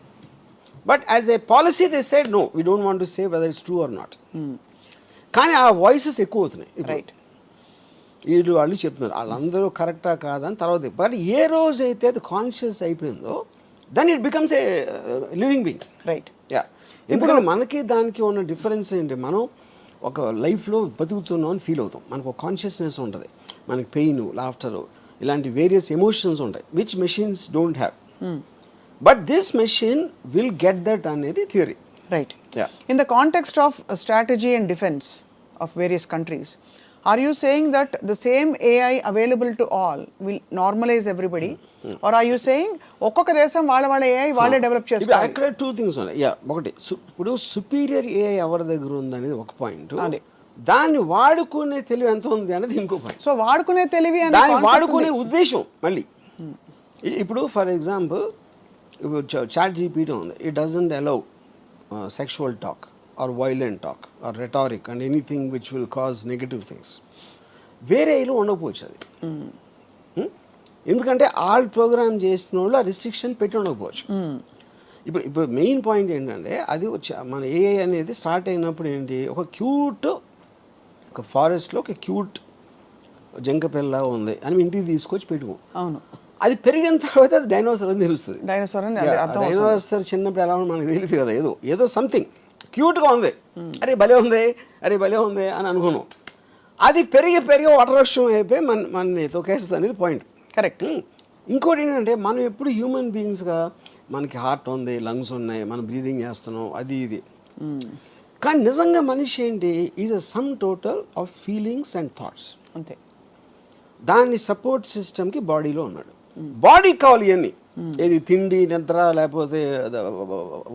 [SPEAKER 2] But as a policy they said no, we don't want to say whether it's true or not. కానీ ఆ వాయిసెస్ ఎక్కువ అవుతున్నాయి.
[SPEAKER 1] రైట్,
[SPEAKER 2] వీళ్ళు వాళ్ళు చెప్తున్నారు వాళ్ళందరూ కరెక్టా కాదని తర్వాత. బట్ ఏ రోజు అయితే అది కాన్షియస్ అయిపోయిందో then it becomes a living being.
[SPEAKER 1] Right.
[SPEAKER 2] Yeah, ఎందుకంటే మనకి దానికి ఉన్న డిఫరెన్స్ ఏంటి, మనం ఒక లైఫ్లో బతుకుతున్నాం అని ఫీల్ అవుతాం, మనకు ఒక కాన్షియస్నెస్ ఉంటుంది, మనకి పెయిన్, లాఫ్టర్, ఇలాంటి వేరియస్ ఎమోషన్స్ ఉంటాయి which machines don't have. But this machine will get that అనేది theory.
[SPEAKER 1] Right.
[SPEAKER 2] Yeah.
[SPEAKER 1] In the context of strategy and defense of various countries, are you saying that the same AI available to all will normalize everybody? Or are you saying ఒక్కొక్క దేశం వాళ్ళ AI వాళ్ళే develop చేసుకోవాలి?
[SPEAKER 2] అక్కడ two things ఉన్నాయి. Yeah, ఒకటి ఇప్పుడు superior AI ఎవరి దగ్గర ఉంది అనేది ఒక పాయింట్,
[SPEAKER 1] అదే
[SPEAKER 2] దాన్ని వాడుకునే తెలివి ఎంత ఉంది అనేది ఇంకో పాయింట్.
[SPEAKER 1] సో వాడుకునే తెలివి అనే
[SPEAKER 2] దాన్ని
[SPEAKER 1] concept
[SPEAKER 2] వాడుకునే
[SPEAKER 1] ఉంది.
[SPEAKER 2] ఉద్దేశం మళ్ళీ. ఇప్పుడు ఫర్ ఎగ్జాంపుల్ ఇప్పుడు చాట్ జీపీటీ ఉంది, it doesn't allow sexual talk or violent talk or rhetoric and anything which will cause negative things. వేరే ఏలో ఉండకపోవచ్చు అది. ఎందుకంటే ఆల్ ప్రోగ్రామ్ చేసిన వాళ్ళు ఆ రిస్ట్రిక్షన్ పెట్టి ఉండకపోవచ్చు. ఇప్పుడు మెయిన్ పాయింట్ ఏంటంటే అది మన ఏఐ అనేది స్టార్ట్ అయినప్పుడు ఏంటి, ఒక క్యూట్, ఒక ఫారెస్ట్లో ఒక క్యూట్ జంక పిల్ల ఉంది అని ఇంటికి తీసుకొచ్చి పెట్టుకో.
[SPEAKER 1] అవును,
[SPEAKER 2] అది పెరిగిన తర్వాత అది డైనోసార్ అని తెలుస్తుంది.
[SPEAKER 1] డైనోసార్ అని
[SPEAKER 2] డైనోసార్ చిన్నప్పుడు ఎలా ఉందో మనకు తెలియదు కదా, ఏదో సంథింగ్ క్యూట్గా ఉంది, అరే భలే ఉంది, అరే భలే ఉంది అని అనుకున్నాం. అది పెరిగి వటవృక్షం అయిపోయి మనని తొక్కేస్తుంది అనేది పాయింట్.
[SPEAKER 1] కరెక్ట్.
[SPEAKER 2] ఇంకోటి ఏంటంటే మనం ఎప్పుడు హ్యూమన్ బీయింగ్స్గా మనకి హార్ట్ ఉంది, లంగ్స్ ఉన్నాయి, మనం బ్రీదింగ్ చేస్తున్నాం, అది ఇది. కానీ నిజంగా మనిషి ఏంటి, is a sum total of feelings and thoughts.
[SPEAKER 1] అంతే.
[SPEAKER 2] దాన్ని సపోర్ట్ సిస్టమ్కి బాడీలో ఉన్నాడు. బాడీ కావాలి ఇవన్నీ, ఏది తిండి, నిద్ర, లేకపోతే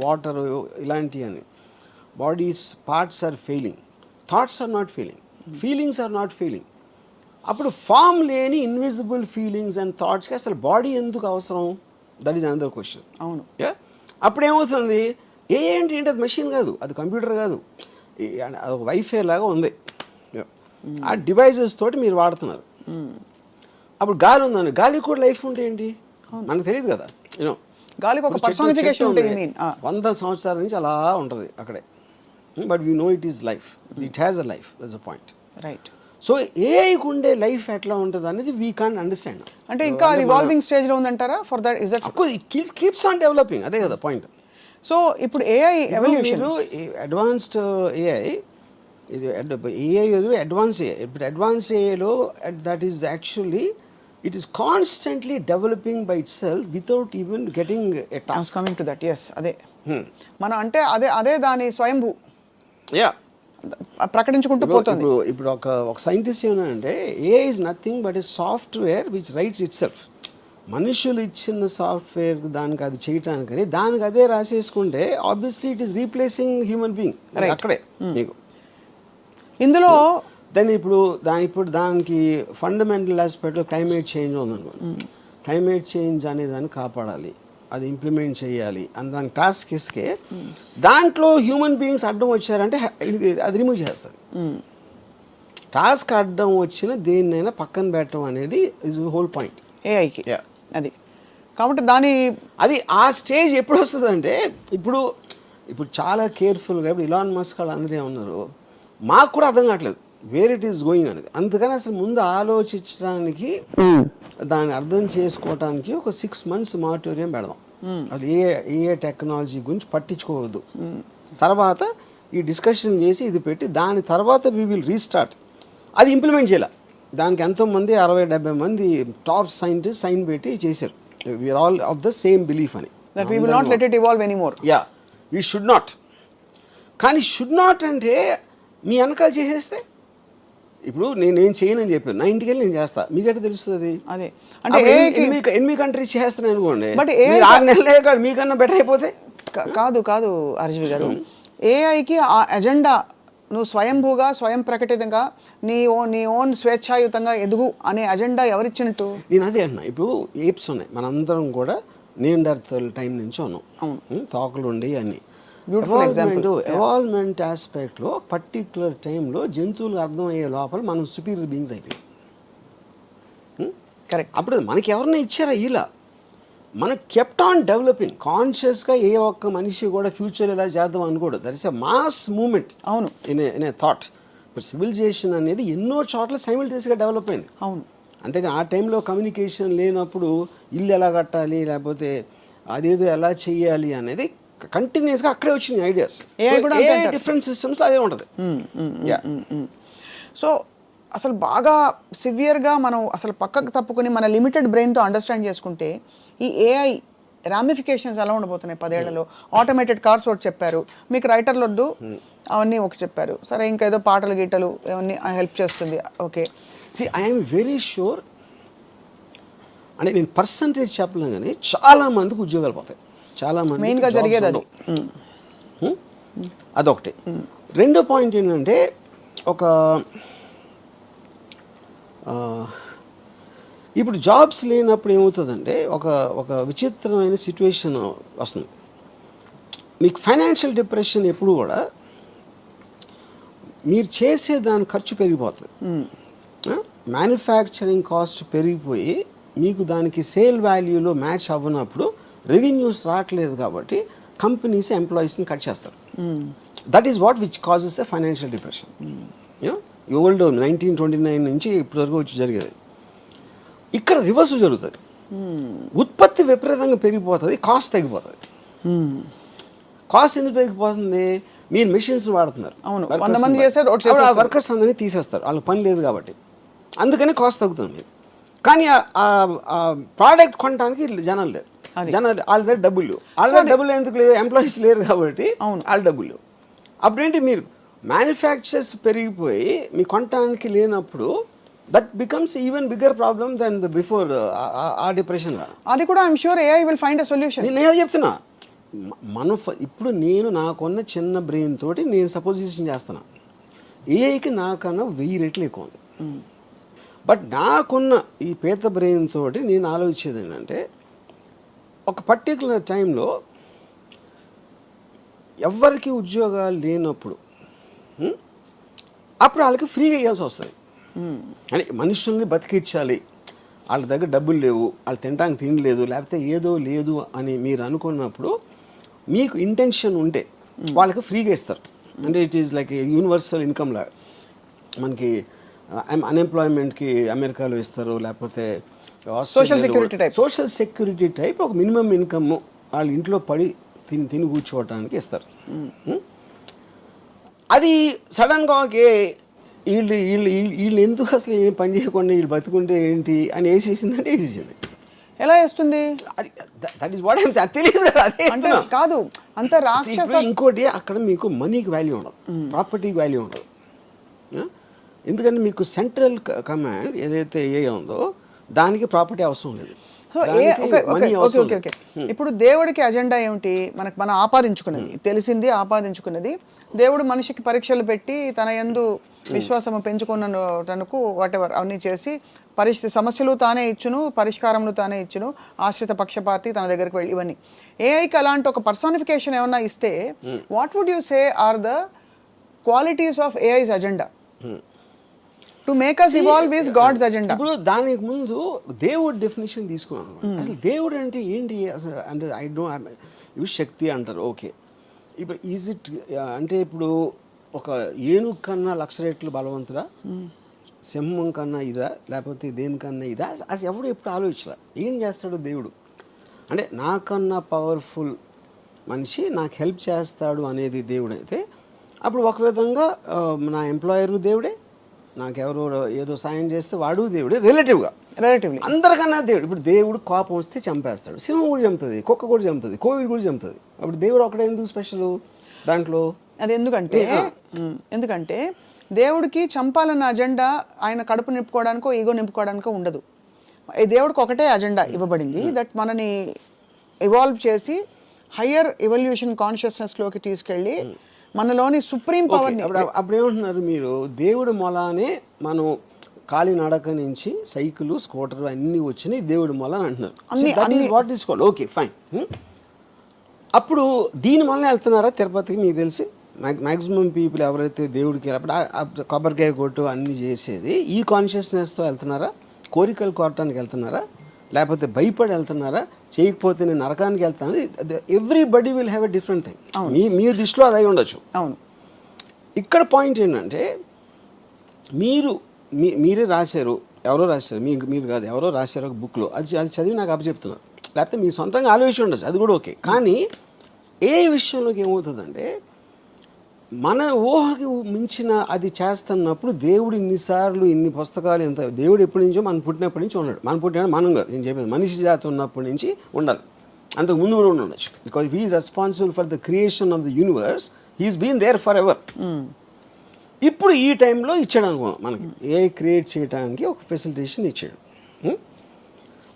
[SPEAKER 2] వాటర్, ఇలాంటివి అని. Bodies parts are failing, thoughts are not feeling, feelings are not feeling. అప్పుడు ఫామ్ లేని ఇన్విజిబుల్ ఫీలింగ్స్ అండ్ థాట్స్కి అసలు బాడీ ఎందుకు అవసరం? That is another question.
[SPEAKER 1] అవును.
[SPEAKER 2] అప్పుడు ఏమవుతుంది, ఏంటి అది మెషిన్ కాదు, అది కంప్యూటర్ కాదు, అది ఒక వైఫై లాగా ఉంది. ఆ డివైజెస్ తోటి మీరు వాడుతున్నారు. అప్పుడు గాలి ఉందని, గాలి కూడా లైఫ్ ఉంటే ఏంటి మనకు తెలియదు కదా. యూనో
[SPEAKER 1] గాలికి ఒక పర్సనిఫికేషన్ ఉంటే
[SPEAKER 2] 100 సంవత్సరాల నుంచి అలా ఉంటుంది అక్కడే. But we know it is life, it has a life, that's a point.
[SPEAKER 1] Right.
[SPEAKER 2] So ఏఐకి ఉండే లైఫ్ ఎట్లా ఉంటుంది అనేది వీ కాంట్ అండర్స్టాండ్.
[SPEAKER 1] అంటే ఇంకా రివాల్వింగ్ స్టేజ్ లో ఉందంటారా? For that is that
[SPEAKER 2] it keeps on developing, అదే కదా పాయింట్.
[SPEAKER 1] సో ఇప్పుడు AI evolution,
[SPEAKER 2] advanced AI advance AI. ఇప్పుడు అడ్వాన్స్ ఏఐలో that is actually it is constantly developing by itself without even getting a task.
[SPEAKER 1] coming to that, yes, అదే మనం అంటే అదే దాని స్వయంభూ ప్రకటించుకుంటూ పోతుంది.
[SPEAKER 2] ఇప్పుడు ఒక సైంటిస్ట్ ఏమన్నాడంటే AI is nothing but a software which writes itself. మనుషులు ఇచ్చిన సాఫ్ట్వేర్ దానికి అది చేయటానికని దానికి అదే రాసేసుకుంటే obviously it is replacing human being. అక్కడే మీకు
[SPEAKER 1] ఇందులో
[SPEAKER 2] దాన్ని ఇప్పుడు దానికి ఫండమెంటల్ ఆస్పెక్ట్లో క్లైమేట్ చేంజ్ ఉందనుకోండి. క్లైమేట్ చేంజ్ అనే దాన్ని కాపాడాలి, అది ఇంప్లిమెంట్ చేయాలి అని దాని టాస్క్ ఇస్తే దాంట్లో హ్యూమన్ బీయింగ్స్ అడ్డం వచ్చారంటే అది రిమూవ్ చేస్తుంది. టాస్క్ అడ్డం వచ్చిన దేన్నైనా పక్కన పెట్టడం అనేది ఇస్ హోల్ పాయింట్
[SPEAKER 1] ఏఐకి. అది కాబట్టి
[SPEAKER 2] అది ఆ స్టేజ్ ఎప్పుడు వస్తుంది అంటే ఇప్పుడు చాలా కేర్ఫుల్గా ఇప్పుడు ఇలాన్ మస్క్ అందరూ ఏమన్నారు, మాకు కూడా అర్థం కావట్లేదు వేర్ ఇట్ ఈస్ గోయింగ్ అనేది. అందుకని అసలు ముందు ఆలోచించడానికి, దాన్ని అర్థం చేసుకోవడానికి ఒక 6 months మానిటోరియం పెడదాం. అది ఏ టెక్నాలజీ గురించి పట్టించుకోవద్దు. తర్వాత ఈ డిస్కషన్ చేసి ఇది పెట్టి దాని తర్వాత వీ విల్ రీస్టార్ట్. అది ఇంప్లిమెంట్ చేయాలి. దానికి ఎంతోమంది 60-70 మంది టాప్ సైంటిస్ట్ సైన్ పెట్టి చేశారు. We are all of the same belief అని.
[SPEAKER 1] That we will not let it evolve anymore.
[SPEAKER 2] Yeah, we should not. కానీ షుడ్ నాట్ అంటే మీ వెనకాల చేసేస్తే ఇప్పుడు నేనేం చేయనని చెప్పాను, నా ఇంటికి వెళ్ళి నేను చేస్తా, మీకెట్ట తెలుస్తుంది?
[SPEAKER 1] అదే అంటే
[SPEAKER 2] ఎనిమిది కంట్రీస్ చేస్తున్నాను అనుకోండి,
[SPEAKER 1] బట్
[SPEAKER 2] 6 నెలలే కాదు మీకన్నా బెటర్ అయిపోతే.
[SPEAKER 1] కాదు అర్జువి గారు, ఏఐకి ఆ ఎజెండా నువ్వు స్వయంభూగా స్వయం ప్రకటితంగా నీ ఓన్ స్వేచ్ఛాయుతంగా ఎదుగు అనే అజెండా ఎవరిచ్చినట్టు?
[SPEAKER 2] నేను అదే అంటున్నా. ఇప్పుడు ఏప్స్ ఉన్నాయి, మనందరం కూడా నియాండర్తల్ టైం నుంచి ఉన్నాం, తోకలు ఉండి అన్ని. ఎవాల్వ్మెంట్ ఆస్పెక్ట్లో పర్టిక్యులర్ టైంలో జంతువులకు అర్థమయ్యే లోపల మనం సుపీరియర్ బీయింగ్స్ అయిపోయాం.
[SPEAKER 1] కరెక్ట్.
[SPEAKER 2] అప్పుడు మనకి ఎవరన్నా ఇచ్చారా? ఇలా మనం కెప్ట్ ఆన్ డెవలపింగ్ కాన్షియస్గా. ఏ ఒక్క మనిషి కూడా ఫ్యూచర్ ఇలా చేద్దాం అనుకోడు. That is a mass moment.
[SPEAKER 1] అవును.
[SPEAKER 2] In a thought. ఇప్పుడు సివిలైజేషన్ అనేది ఎన్నో చోట్ల సైమిల్టేనియస్గా డెవలప్ అయింది.
[SPEAKER 1] అవును.
[SPEAKER 2] అంతేగాని ఆ టైంలో కమ్యూనికేషన్ లేనప్పుడు ఇల్లు ఎలా కట్టాలి, లేకపోతే అదేదో ఎలా చెయ్యాలి అనేది కంటిన్యూస్గా అక్కడే వచ్చినాయి ఐడియాస్. డిఫరెంట్ సిస్టమ్స్లో అదే ఉంటుంది.
[SPEAKER 1] సో అసలు బాగా సివియర్గా మనం అసలు పక్కకు తప్పుకొని మన లిమిటెడ్ బ్రెయిన్తో అండర్స్టాండ్ చేసుకుంటే ఈ ఏఐ రామిఫికేషన్స్ ఎలా ఉండబోతున్నాయి 10 ఏళ్లలో? ఆటోమేటెడ్ కార్స్ ఒకటి చెప్పారు, మీకు రైటర్లు వద్దు అవన్నీ ఒక చెప్పారు, సరే ఇంకా ఏదో పాటలు గీటలు అవన్నీ హెల్ప్ చేస్తుంది. ఓకే,
[SPEAKER 2] ఐఎమ్ వెరీ షూర్, అంటే నేను పర్సంటేజ్ చెప్పలేను కానీ చాలా మందికి ఉద్యోగాలు పోతాయి. చాలా మంది
[SPEAKER 1] మెయిన్గా జరిగేది అది.
[SPEAKER 2] అదొకటి. రెండో పాయింట్ ఏంటంటే, ఇప్పుడు జాబ్స్ లేనప్పుడు ఏమవుతుందంటే ఒక విచిత్రమైన సిచ్యువేషన్ వస్తుంది. మీకు ఫైనాన్షియల్ డిప్రెషన్ ఎప్పుడు కూడా మీరు చేసే దాని ఖర్చు పెరిగిపోతుంది. మ్యానుఫ్యాక్చరింగ్ కాస్ట్ పెరిగిపోయి మీకు దానికి సేల్ వాల్యూలో మ్యాచ్ అవ్వనప్పుడు రెవెన్యూస్ రావట్లేదు కాబట్టి కంపెనీస్ ఎంప్లాయీస్ని కట్ చేస్తారు. That is what which causes a financial depression. Old 1929 నుంచి ఇప్పటివరకు వచ్చి జరిగేది. ఇక్కడ రివర్స్ జరుగుతుంది. ఉత్పత్తి విపరీతంగా పెరిగిపోతుంది, కాస్ట్ తగ్గిపోతుంది. కాస్ట్ ఎందుకు తగ్గిపోతుంది? మీరు మెషిన్స్ వాడుతున్నారు, వర్కర్స్ అందరినీ తీసేస్తారు, వాళ్ళకి పని లేదు కాబట్టి, అందుకని కాస్ట్ తగ్గుతుంది. కానీ ఆ ప్రోడక్ట్ కొనడానికి జనాలు లేరు, వాళ్ళ దగ్గర డబ్బులు ఎందుకు లేవు? ఎంప్లాయీస్ లేరు కాబట్టి వాళ్ళ డబ్బులు. అప్పుడేంటి, మీరు మ్యానుఫ్యాక్చర్స్ పెరిగిపోయి మీ కొనడానికి లేనప్పుడు that becomes even bigger problem then the before ఆ డిప్రెషన్.
[SPEAKER 1] అది కూడా I'm sure AI will find a solution.
[SPEAKER 2] నేను చెప్తున్నా, మనం ఇప్పుడు నేను నాకున్న చిన్న బ్రెయిన్ తోటి నేను సపోజిషన్ చేస్తున్నా, ఏఐకి నాకన్నా 1000 రెట్లు ఎక్కువ ఉంది. బట్ నాకున్న ఈ పేద బ్రెయిన్ తోటి నేను ఆలోచించేది ఏంటంటే, ఒక పర్టికులర్ టైంలో ఎవరికి ఉద్యోగాలు లేనప్పుడు అప్పుడు వాళ్ళకి ఫ్రీగా ఇవ్వాల్సి వస్తుంది. అంటే మనుషుల్ని బతికించాలి, వాళ్ళ దగ్గర డబ్బులు లేవు, వాళ్ళు తినడానికి తిండి లేదు, లేకపోతే ఏదో లేదు అని మీరు అనుకున్నప్పుడు మీకు ఇంటెన్షన్ ఉంటే వాళ్ళకి ఫ్రీగా ఇస్తారు. అంటే it is like universal income లాగా. మనకి అన్ఎంప్లాయ్మెంట్కి అమెరికాలో ఇస్తారు, లేకపోతే సోషల్ సెక్యూరిటీ టైప్ ఒక మినిమం ఇన్కమ్ వాళ్ళ ఇంట్లో పడి తిని కూర్చోవటానికి ఇస్తారు. అది సడన్గా వీళ్ళు ఎందుకు అసలు ఏం పని చేయకుండా వీళ్ళు బతుకుంటే ఏంటి అని వేసేసిందంటే వేసేసింది.
[SPEAKER 1] ఎలా వేస్తుంది?
[SPEAKER 2] That is what I'm saying. తెలియదు
[SPEAKER 1] అంటే కాదు అంత రాక్షస.
[SPEAKER 2] ఇంకోటి, అక్కడ మీకు మనీకి వాల్యూ ఉండదు, ప్రాపర్టీకి వాల్యూ ఉండదు. ఎందుకంటే మీకు సెంట్రల్ కమాండ్ ఏదైతే ఏ ఉందో దానికి ప్రాపర్టీ అవసరం లేదు.
[SPEAKER 1] ఇప్పుడు దేవుడికి అజెండా ఏమిటి? మనం ఆపాదించుకున్నది, తెలిసింది ఆపాదించుకున్నది. దేవుడు మనిషికి పరీక్షలు పెట్టి తన యందు విశ్వాసము పెంచుకున్న తనకు వాటెవర్ అవన్నీ చేసి సమస్యలు తానే ఇచ్చును, పరిష్కారములు తానే ఇచ్చును, ఆశ్రిత పక్షపాతి తన దగ్గరికి వెళ్ళి ఇవన్నీ. ఏఐకి అలాంటి ఒక పర్సానిఫికేషన్ ఏమన్నా ఇస్తే what would you say are the qualities of AI's agenda to make us evolve is God's agenda?
[SPEAKER 2] ఇప్పుడు దానికి ముందు దేవుడు డెఫినేషన్ తీసుకున్నాను. అసలు దేవుడు అంటే ఏంటి అసలు? అంటే ఐ డోంట్, ఇవి శక్తి అంటారు, ఓకే. ఇప్పుడు ఈజ్ ఇట్ అంటే ఇప్పుడు ఒక ఏనుగు కన్నా 1,00,000 రెట్లు బలవంతుడా, సింహం కన్నా ఇదా, లేకపోతే దేనికన్నా ఇదా? అసలు ఎవడు ఎప్పుడు ఆలోచించలే ఏం చేస్తాడు దేవుడు. అంటే నాకన్నా పవర్ఫుల్ మనిషి నాకు హెల్ప్ చేస్తాడు అనేది దేవుడు అయితే, అప్పుడు ఒక విధంగా నా ఎంప్లాయరు దేవుడే, నాకెవరో ఏదో సాయం చేస్తే వాడు దేవుడే. రిలేటివ్లీ అందరికన్నా దేవుడు. ఇప్పుడు దేవుడు కోపం వస్తే చంపేస్తాడు, సింహం కూడా చంపుతుంది, కుక్క కూడా చంపుతుంది, కోవిడ్ కూడా చంపుతుంది. అప్పుడు దేవుడు ఒకటే ఎందుకు స్పెషల్ దాంట్లో?
[SPEAKER 1] అది ఎందుకంటే దేవుడికి చంపాలన్న అజెండా ఆయన కడుపు నింపుకోవడానికో ఈగో నింపుకోవడానికో ఉండదు. ఈ దేవుడికి ఒకటే అజెండా ఇవ్వబడింది, దట్ మనని ఇవాల్వ్ చేసి హయ్యర్ ఎవల్యూషన్ కాన్షియస్నెస్లోకి తీసుకెళ్ళి మనలోని సుప్రీం పవర్ని.
[SPEAKER 2] అప్పుడు ఏమంటున్నారు మీరు, దేవుడు మొలానే మనం కాలినడక నుంచి సైకిల్ స్కూటర్ అన్నీ వచ్చినాయి దేవుడి మొల అని అంటున్నారు. What is called okay fine. అప్పుడు దీని వల్ల వెళ్తున్నారా తిరుపతికి? మీకు తెలిసి మ్యాక్సిమం పీపుల్ ఎవరైతే దేవుడికి అప్పుడు కొబ్బరికాయ కొట్టు అన్నీ చేసేది ఈ కాన్షియస్నెస్తో వెళ్తున్నారా? కోరికలు కోరటానికి వెళ్తున్నారా? లేకపోతే భయపడి వెళ్తున్నారా? చేయకపోతే నేను నరకానికి వెళ్తాను? Everybody will have a different thing. మీ దృష్టిలో అది అయి ఉండొచ్చు.
[SPEAKER 1] అవును.
[SPEAKER 2] ఇక్కడ పాయింట్ ఏంటంటే మీరే రాశారు, ఎవరో రాశారు, మీరు కాదు, ఎవరో రాశారు ఒక బుక్లో, అది చదివి నాకు అప్పచెప్తున్నారు. లేకపోతే మీ సొంతంగా ఆలోచన ఉండొచ్చు, అది కూడా ఓకే. కానీ ఏ విషయంలోకి ఏమవుతుందంటే మన ఊహకి మించిన అది చేస్తున్నప్పుడు దేవుడు ఇన్నిసార్లు ఇన్ని పుస్తకాలు ఎంత దేవుడు ఎప్పటి నుంచో మనం పుట్టినప్పటి నుంచి ఉన్నాడు. మనం పుట్టిన మనం కాదు, నేను చెప్పేది మనిషి జాతి ఉన్నప్పటి నుంచి ఉండాలి. అంతకు ముందు కూడా ఉండొచ్చు. Because he is responsible for the creation of the universe. He's been there forever. ఇప్పుడు ఈ టైంలో ఇచ్చాడు అనుకో మనకి ఏ క్రియేట్ చేయడానికి ఒక ఫెసిలిటేషన్ ఇచ్చాడు.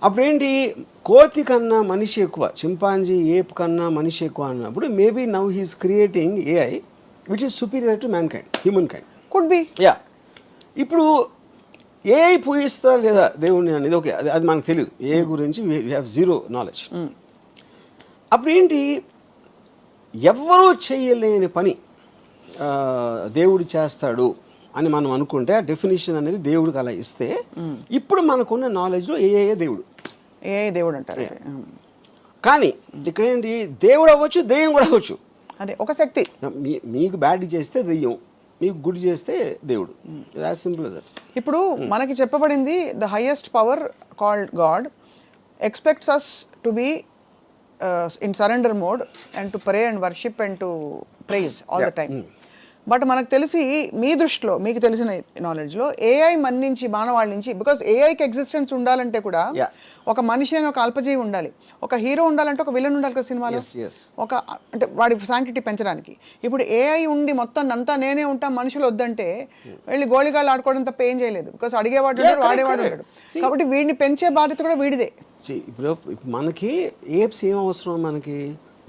[SPEAKER 2] అప్పుడేంటి, కోతి కన్నా మనిషి ఎక్కువ, చింపాంజీ ఏప్ కన్నా మనిషి ఎక్కువ అన్నప్పుడు maybe now he's creating AI which is superior to man kind, human kind.
[SPEAKER 1] Could be.
[SPEAKER 2] Yeah. ఇప్పుడు ఏఐ పూజిస్తా లేదా దేవుణ్ణి అనేది ఓకే, అది మనకు తెలియదు. ఏఐ గురించి వీ హ్యావ్ జీరో నాలెడ్జ్. అప్పుడు ఏంటి, ఎవ్వరూ చేయలేని పని దేవుడు చేస్తాడు అని మనం అనుకుంటే ఆ డెఫినేషన్ అనేది దేవుడికి అలా ఇస్తే ఇప్పుడు మనకున్న నాలెడ్జ్లో ఏఏ దేవుడు,
[SPEAKER 1] ఏఐ దేవుడు అంటారు.
[SPEAKER 2] కానీ ఇక్కడ ఏంటి, దేవుడు అవ్వచ్చు, దెయ్యం కూడా అవ్వచ్చు.
[SPEAKER 1] అదే ఒక శక్తి.
[SPEAKER 2] మీకు బ్యాడ్ చేస్తే దెయ్యం, మీకు గుడ్ చేస్తే దేవుడు. As simple that.
[SPEAKER 1] ఇప్పుడు మనకి చెప్పబడింది the highest power called God expects us to be in surrender mode and to pray and worship and to praise all the time. But మనకు తెలిసి మీ దృష్టిలో మీకు తెలిసిన నాలెడ్జ్లో ఏఐ మన్నించి మానవాళ్ళ నుంచి, బికాస్ ఏఐకి ఎగ్జిస్టెన్స్ ఉండాలంటే కూడా ఒక మనిషి అని ఒక అల్పజీవి ఉండాలి, ఒక హీరో ఉండాలంటే ఒక విలన్ ఉండాలి కదా సినిమాలో, ఒక అంటే వాడి శాంక్టిటీ పెంచడానికి. ఇప్పుడు ఏఐ ఉండి మొత్తం అంతా నేనే ఉంటా మనుషులు వద్దంటే వెళ్ళి గోళిగాళ్ళు ఆడుకోవడం తప్ప ఏం చేయలేదు. బికాస్ అడిగేవాడు ఉంటాడు, వాడేవాడు ఉంటాడు. కాబట్టి వీడిని పెంచే బాధ్యత కూడా వీడిదే.
[SPEAKER 2] ఇప్పుడు మనకి ఏప్స్ ఏం అవసరం, మనకి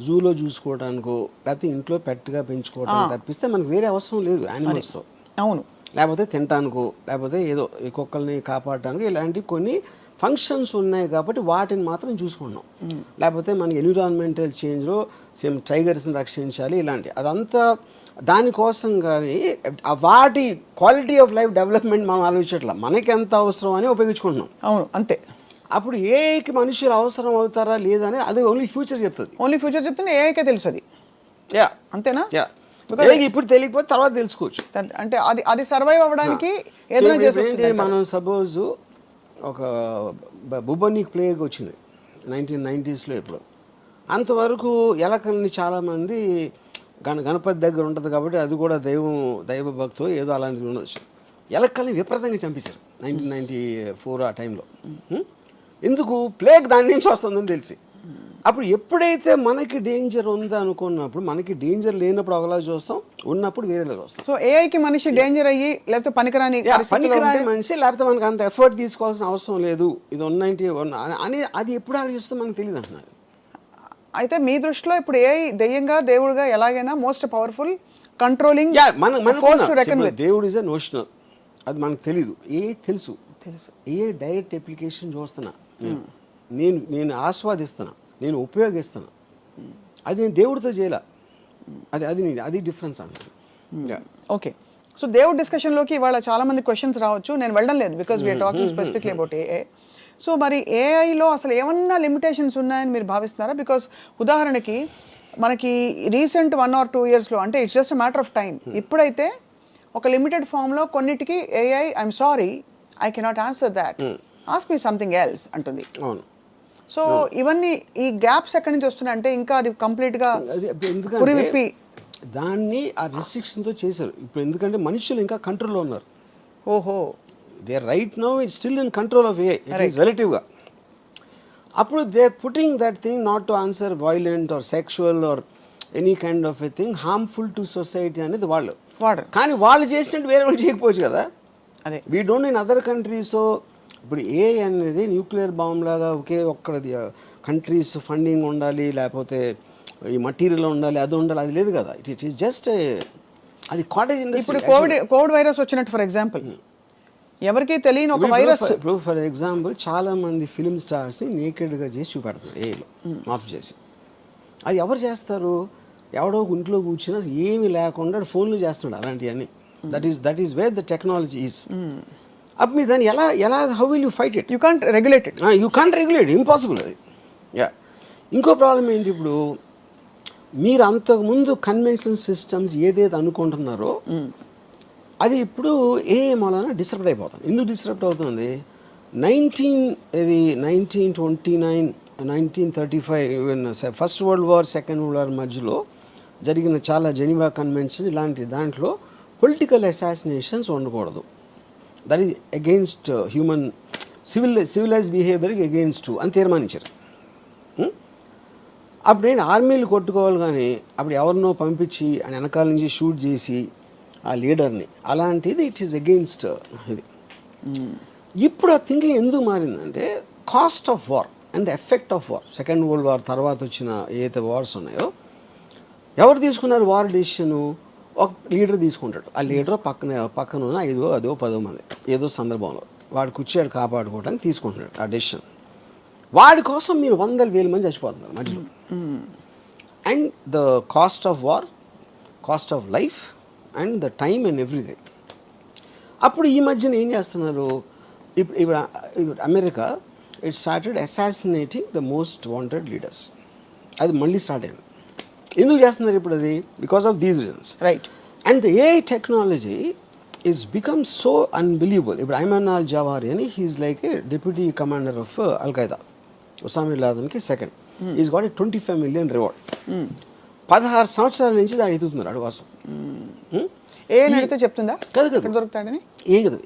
[SPEAKER 2] జూలో చూసుకోవడానికో లేకపోతే ఇంట్లో పెట్టుగా పెంచుకోవడానికి తప్పిస్తే మనకు వేరే అవసరం లేదు యానిమల్స్తో.
[SPEAKER 1] అవును.
[SPEAKER 2] లేకపోతే తినటానికో లేకపోతే ఏదో ఈ కుక్కల్ని కాపాడటానికి ఇలాంటి కొన్ని ఫంక్షన్స్ ఉన్నాయి కాబట్టి వాటిని మాత్రం చూసుకున్నాం. లేకపోతే మనకి ఎన్విరాన్మెంటల్ చేంజ్లో సేమ్ టైగర్స్ని రక్షించాలి ఇలాంటి అదంతా దానికోసం. కానీ వాటి క్వాలిటీ ఆఫ్ లైఫ్ డెవలప్మెంట్ మనం ఆలోచించట్లా, మనకి ఎంత అవసరం అని ఉపయోగించుకుంటున్నాం.
[SPEAKER 1] అవును, అంతే.
[SPEAKER 2] అప్పుడు ఏఐకి మనుషులు అవసరం అవుతారా లేదా అనేది అది ఓన్లీ ఫ్యూచర్ చెప్తుంది.
[SPEAKER 1] ఓన్లీ ఫ్యూచర్ చెప్తుంది, ఏఐకే తెలుసు అది.
[SPEAKER 2] యా,
[SPEAKER 1] అంతేనా?
[SPEAKER 2] యా. ఇప్పుడు తెలియకపోతే తర్వాత తెలుసుకోవచ్చు.
[SPEAKER 1] అంటే అది సర్వైవ్ అవ్వడానికి ఏదైనా చేస్తుంది.
[SPEAKER 2] మనం సపోజ్ ఒక బుబనిక్ ప్లేగ్ వచ్చింది 1990s. ఇప్పుడు అంతవరకు ఎలకల్ని చాలామంది గణపతి దగ్గర ఉంటుంది కాబట్టి అది కూడా దైవ భక్తో ఏదో అలాంటిది ఉండొచ్చు. ఎలకల్ని విపరీతంగా చంపేశారు 1994 ఆ టైంలో. ఎందుకు? ప్లేగ్ దాని నుంచి వస్తుందని తెలిసి. అప్పుడు ఎప్పుడైతే మనకి డేంజర్ ఉందా అనుకున్నప్పుడు, మనకి డేంజర్ లేనప్పుడు ఒకలా చూస్తాం, ఉన్నప్పుడు వేరేలా చూస్తాం.
[SPEAKER 1] సో ఏఐకి మనిషి డేంజర్ అయ్యి లేకపోతే పనికిరాని
[SPEAKER 2] మనిషి లేకపోతే మనకి అంత ఎఫర్ట్ తీసుకోవాల్సిన అవసరం లేదు, ఇది 191 అని అది ఎప్పుడు ఆలోచిస్తే మనకు తెలియదు అంటున్నారు.
[SPEAKER 1] అయితే మీ దృష్టిలో ఇప్పుడు ఏఐ దెయ్యంగా దేవుడుగా ఎలాగైనా మోస్ట్ పవర్ఫుల్ కంట్రోలింగ్
[SPEAKER 2] దేవుడు ఇస్ ఎ నోషనల్, అది మనకు తెలీదు. తెలుసు ఏ డైరెక్ట్ అప్లికేషన్ చూస్తున్నా, నేను ఆస్వాదిస్తున్నా, నేను ఉపయోగిస్తున్నా, అది నేను దేవుడితో చేయాల. అది డిఫరెన్స్ అన్నది.
[SPEAKER 1] ఓకే. సో దేవుడి డిస్కషన్లోకి ఇవాళ చాలా మంది క్వశ్చన్స్ రావచ్చు, నేను వెళ్ళడం లేదు because we're talking specifically about AI. So మరి ఏఐలో అసలు ఏమన్నా లిమిటేషన్స్ ఉన్నాయని మీరు భావిస్తున్నారా? బికాస్ ఉదాహరణకి మనకి రీసెంట్ 1 or 2 yearsలో, అంటే it's just matter of time, ఇప్పుడైతే ఒక లిమిటెడ్ ఫామ్లో కొన్నిటికి AI I'm sorry I cannot answer that, ask me something else అంటుంది.
[SPEAKER 2] అవును.
[SPEAKER 1] సో ఇవన్నీ ఈ గ్యాప్స్ ఎక్కడి నుంచి వస్తున్నాయంటే ఇంకా అది కంప్లీట్గా పురివిప్పి
[SPEAKER 2] దాన్ని ఆ రిస్ట్రిక్షన్తో చేశారు. ఇప్పుడు ఎందుకంటే మనుషులు ఇంకా కంట్రోల్లో ఉన్నారు.
[SPEAKER 1] ఓహో,
[SPEAKER 2] they right now it still in control of AI రిలేటివ్గా. అప్పుడు they putting that thing not to answer violent or sexual or any kind of a thing harmful to society అనేది వాళ్ళు.
[SPEAKER 1] వాడరు.
[SPEAKER 2] కానీ వాళ్ళు చేసినట్టు వేరే వాళ్ళు చేయకపోవచ్చు కదా.
[SPEAKER 1] అదే
[SPEAKER 2] we don't in other countries. ఇప్పుడు ఏ అనేది న్యూక్లియర్ బాంబ్ లాగా ఒకే ఒక్కడి కంట్రీస్ ఫండింగ్ ఉండాలి, లేకపోతే ఈ మెటీరియల్ ఉండాలి, అది ఉండాలి, అది లేదు కదా. ఇట్ ఈస్ జస్ట్ అది కాటేజ్ ఇండస్ట్రీ.
[SPEAKER 1] ఇప్పుడు కోవిడ్ వైరస్ వచ్చినట్టు ఫర్ ఎగ్జాంపుల్ ఎవరికి తెలియని ఒక వైరస్.
[SPEAKER 2] ఇప్పుడు ఫర్ ఎగ్జాంపుల్ చాలా మంది ఫిల్మ్ స్టార్స్ని నేకెడ్గా చేసి చూపెడతారు ఏలో మార్పు చేసి. అది ఎవరు చేస్తారు? ఎవడో ఇంట్లో కూర్చున్నా ఏమీ లేకుండా ఫోన్లు చేస్తున్నాడు అలాంటివన్నీ. That is where the technology is. అప్పుడు మీరు దాన్ని ఎలా how will you fight it?
[SPEAKER 1] You can't regulate it.
[SPEAKER 2] You can't regulate, impossible అది. యా. ఇంకో ప్రాబ్లం ఏంటి, ఇప్పుడు మీరు అంతకుముందు కన్వెన్షనల్ సిస్టమ్స్ ఏదైతే అనుకుంటున్నారో అది ఇప్పుడు ఏ మూలన డిస్టర్బ్ అయిపోతుంది. ఎందుకు డిస్టర్బ్ అవుతుంది? 1929 1935 first world war, second world war మధ్యలో జరిగిన చాలా జెనీవా కన్వెన్షన్ ఇలాంటి దాంట్లో పొలిటికల్ అసాసినేషన్స్ ఉండకూడదు. That is against human civilize బిహేవియర్కి అగెయిన్స్ట్ అని తీర్మానించారు. అప్పుడు నేను ఆర్మీలు కొట్టుకోవాలి, కానీ అప్పుడు ఎవరినో పంపించి ఆయన వెనకాల నుంచి షూట్ చేసి ఆ లీడర్ని, అలాంటిది ఇట్ ఈస్ అగెయిన్స్ట్ ఇది. ఇప్పుడు ఆ థింకింగ్ ఎందుకు మారిందంటే cost of war and effect of war. Second world war తర్వాత వచ్చిన ఏదైతే వార్స్ ఉన్నాయో ఎవరు తీసుకున్నారు వార్ డెసిషను? ఒక లీడర్ తీసుకుంటాడు. ఆ లీడర్ పక్కన ఉన్న 5, 10, 10 మంది ఏదో సందర్భంలో వాడు కూర్చోడు కాపాడుకోవడానికి తీసుకుంటున్నాడు ఆ డెసిషన్. వాడి కోసం మీరు 100,000 మంది చచ్చిపోతున్నారు మధ్యలో. And the cost of war, cost of life and the time and everything. అప్పుడు ఈ మధ్యన ఏం చేస్తున్నారు? ఇప్పుడు America it started assassinating the most wanted leaders. అది మళ్ళీ స్టార్ట్ అయింది. ఎందుకు చేస్తున్నారు ఇప్పుడు అది? Because of these reasons,
[SPEAKER 1] right.
[SPEAKER 2] And the AI technology is become so unbelievable. ఇప్పుడు ఐమన్ అల్ జవారి అని he is like a deputy commander of al Qaeda, Osama bin లాదెన్కి second. Is got a 25 million reward. 16 సంవత్సరాల నుంచి దాన్ని ఎదుగుతున్నారు అడువాసం.
[SPEAKER 1] ఏ అడిగితే చెప్తుందా
[SPEAKER 2] కదా
[SPEAKER 1] దొరుకుతాడని?
[SPEAKER 2] ఏం కదా,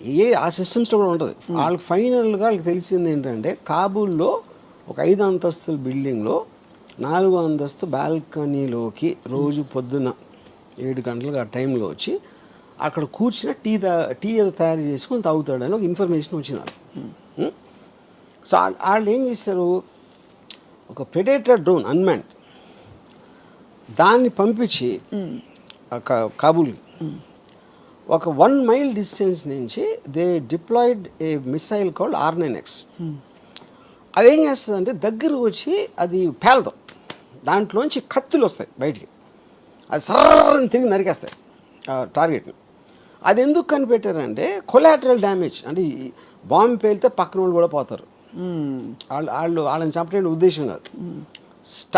[SPEAKER 2] ఆ సిస్టమ్స్లో కూడా ఉంటుంది. వాళ్ళకి ఫైనల్గా వాళ్ళకి తెలిసింది ఏంటంటే కాబూల్లో ఒక 5 అంతస్తుల బిల్డింగ్లో 4వ అంతస్తు బాల్కనీలోకి రోజు పొద్దున్న 7 గంటలకు ఆ టైంలో వచ్చి అక్కడ కూర్చుని టీ ఏదో తయారు చేసుకుని తాగుతాడని ఒక ఇన్ఫర్మేషన్ వచ్చింది. సో వాళ్ళు ఏం చేస్తారు, ఒక ప్రెడేటర్ డ్రోన్ అన్మాన్డ్ దాన్ని పంపించి కాబూల్ ఒక 1 mile డిస్టెన్స్ నుంచి they deployed a missile called R9X. అదేం చేస్తుందంటే దగ్గర వచ్చి అది పేలదు, దాంట్లోంచి కత్తులు వస్తాయి బయటికి, అది సర్రని తిరిగి నరికేస్తాయి టార్గెట్ని. అది ఎందుకు కనిపెట్టారంటే కొలాటరల్ డ్యామేజ్, అంటే బాంబు పేలితే పక్కన వాళ్ళు కూడా పోతారు, వాళ్ళని చంపడానికి ఉద్దేశం కాదు.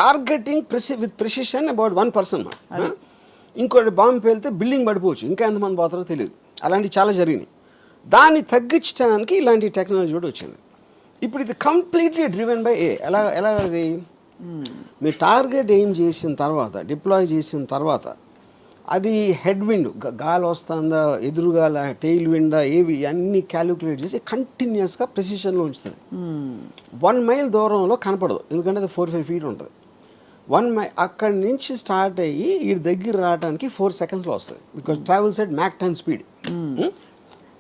[SPEAKER 2] Targeting with precision about 1 person. ఇంకోటి బాంబు పేలితే బిల్డింగ్ పడిపోవచ్చు, ఇంకా ఎంతమంది పోతారో తెలియదు. అలాంటివి చాలా జరిగినాయి. దాన్ని తగ్గించడానికి ఇలాంటి టెక్నాలజీ కూడా వచ్చింది. ఇప్పుడు ఇది కంప్లీట్లీ డ్రివెన్ బై ఏ. ఎలా అది మీరు టార్గెట్ ఏం చేసిన తర్వాత, డిప్లాయ్ చేసిన తర్వాత అది హెడ్ విండ్ గాలి వస్తుందా, ఎదురుగాల, టెయిల్ విండా, ఏవి అన్నీ క్యాలిక్యులేట్ చేసి కంటిన్యూస్గా ప్రెసిషన్లో ఉంచుతుంది. 1 mile దూరంలో కనపడదు, ఎందుకంటే అది 4-5 feet ఉంటుంది. 1 mile అక్కడి నుంచి స్టార్ట్ అయ్యి ఈ దగ్గర రావడానికి 4 secondsలో వస్తుంది. Because travels at Mach 10 speed.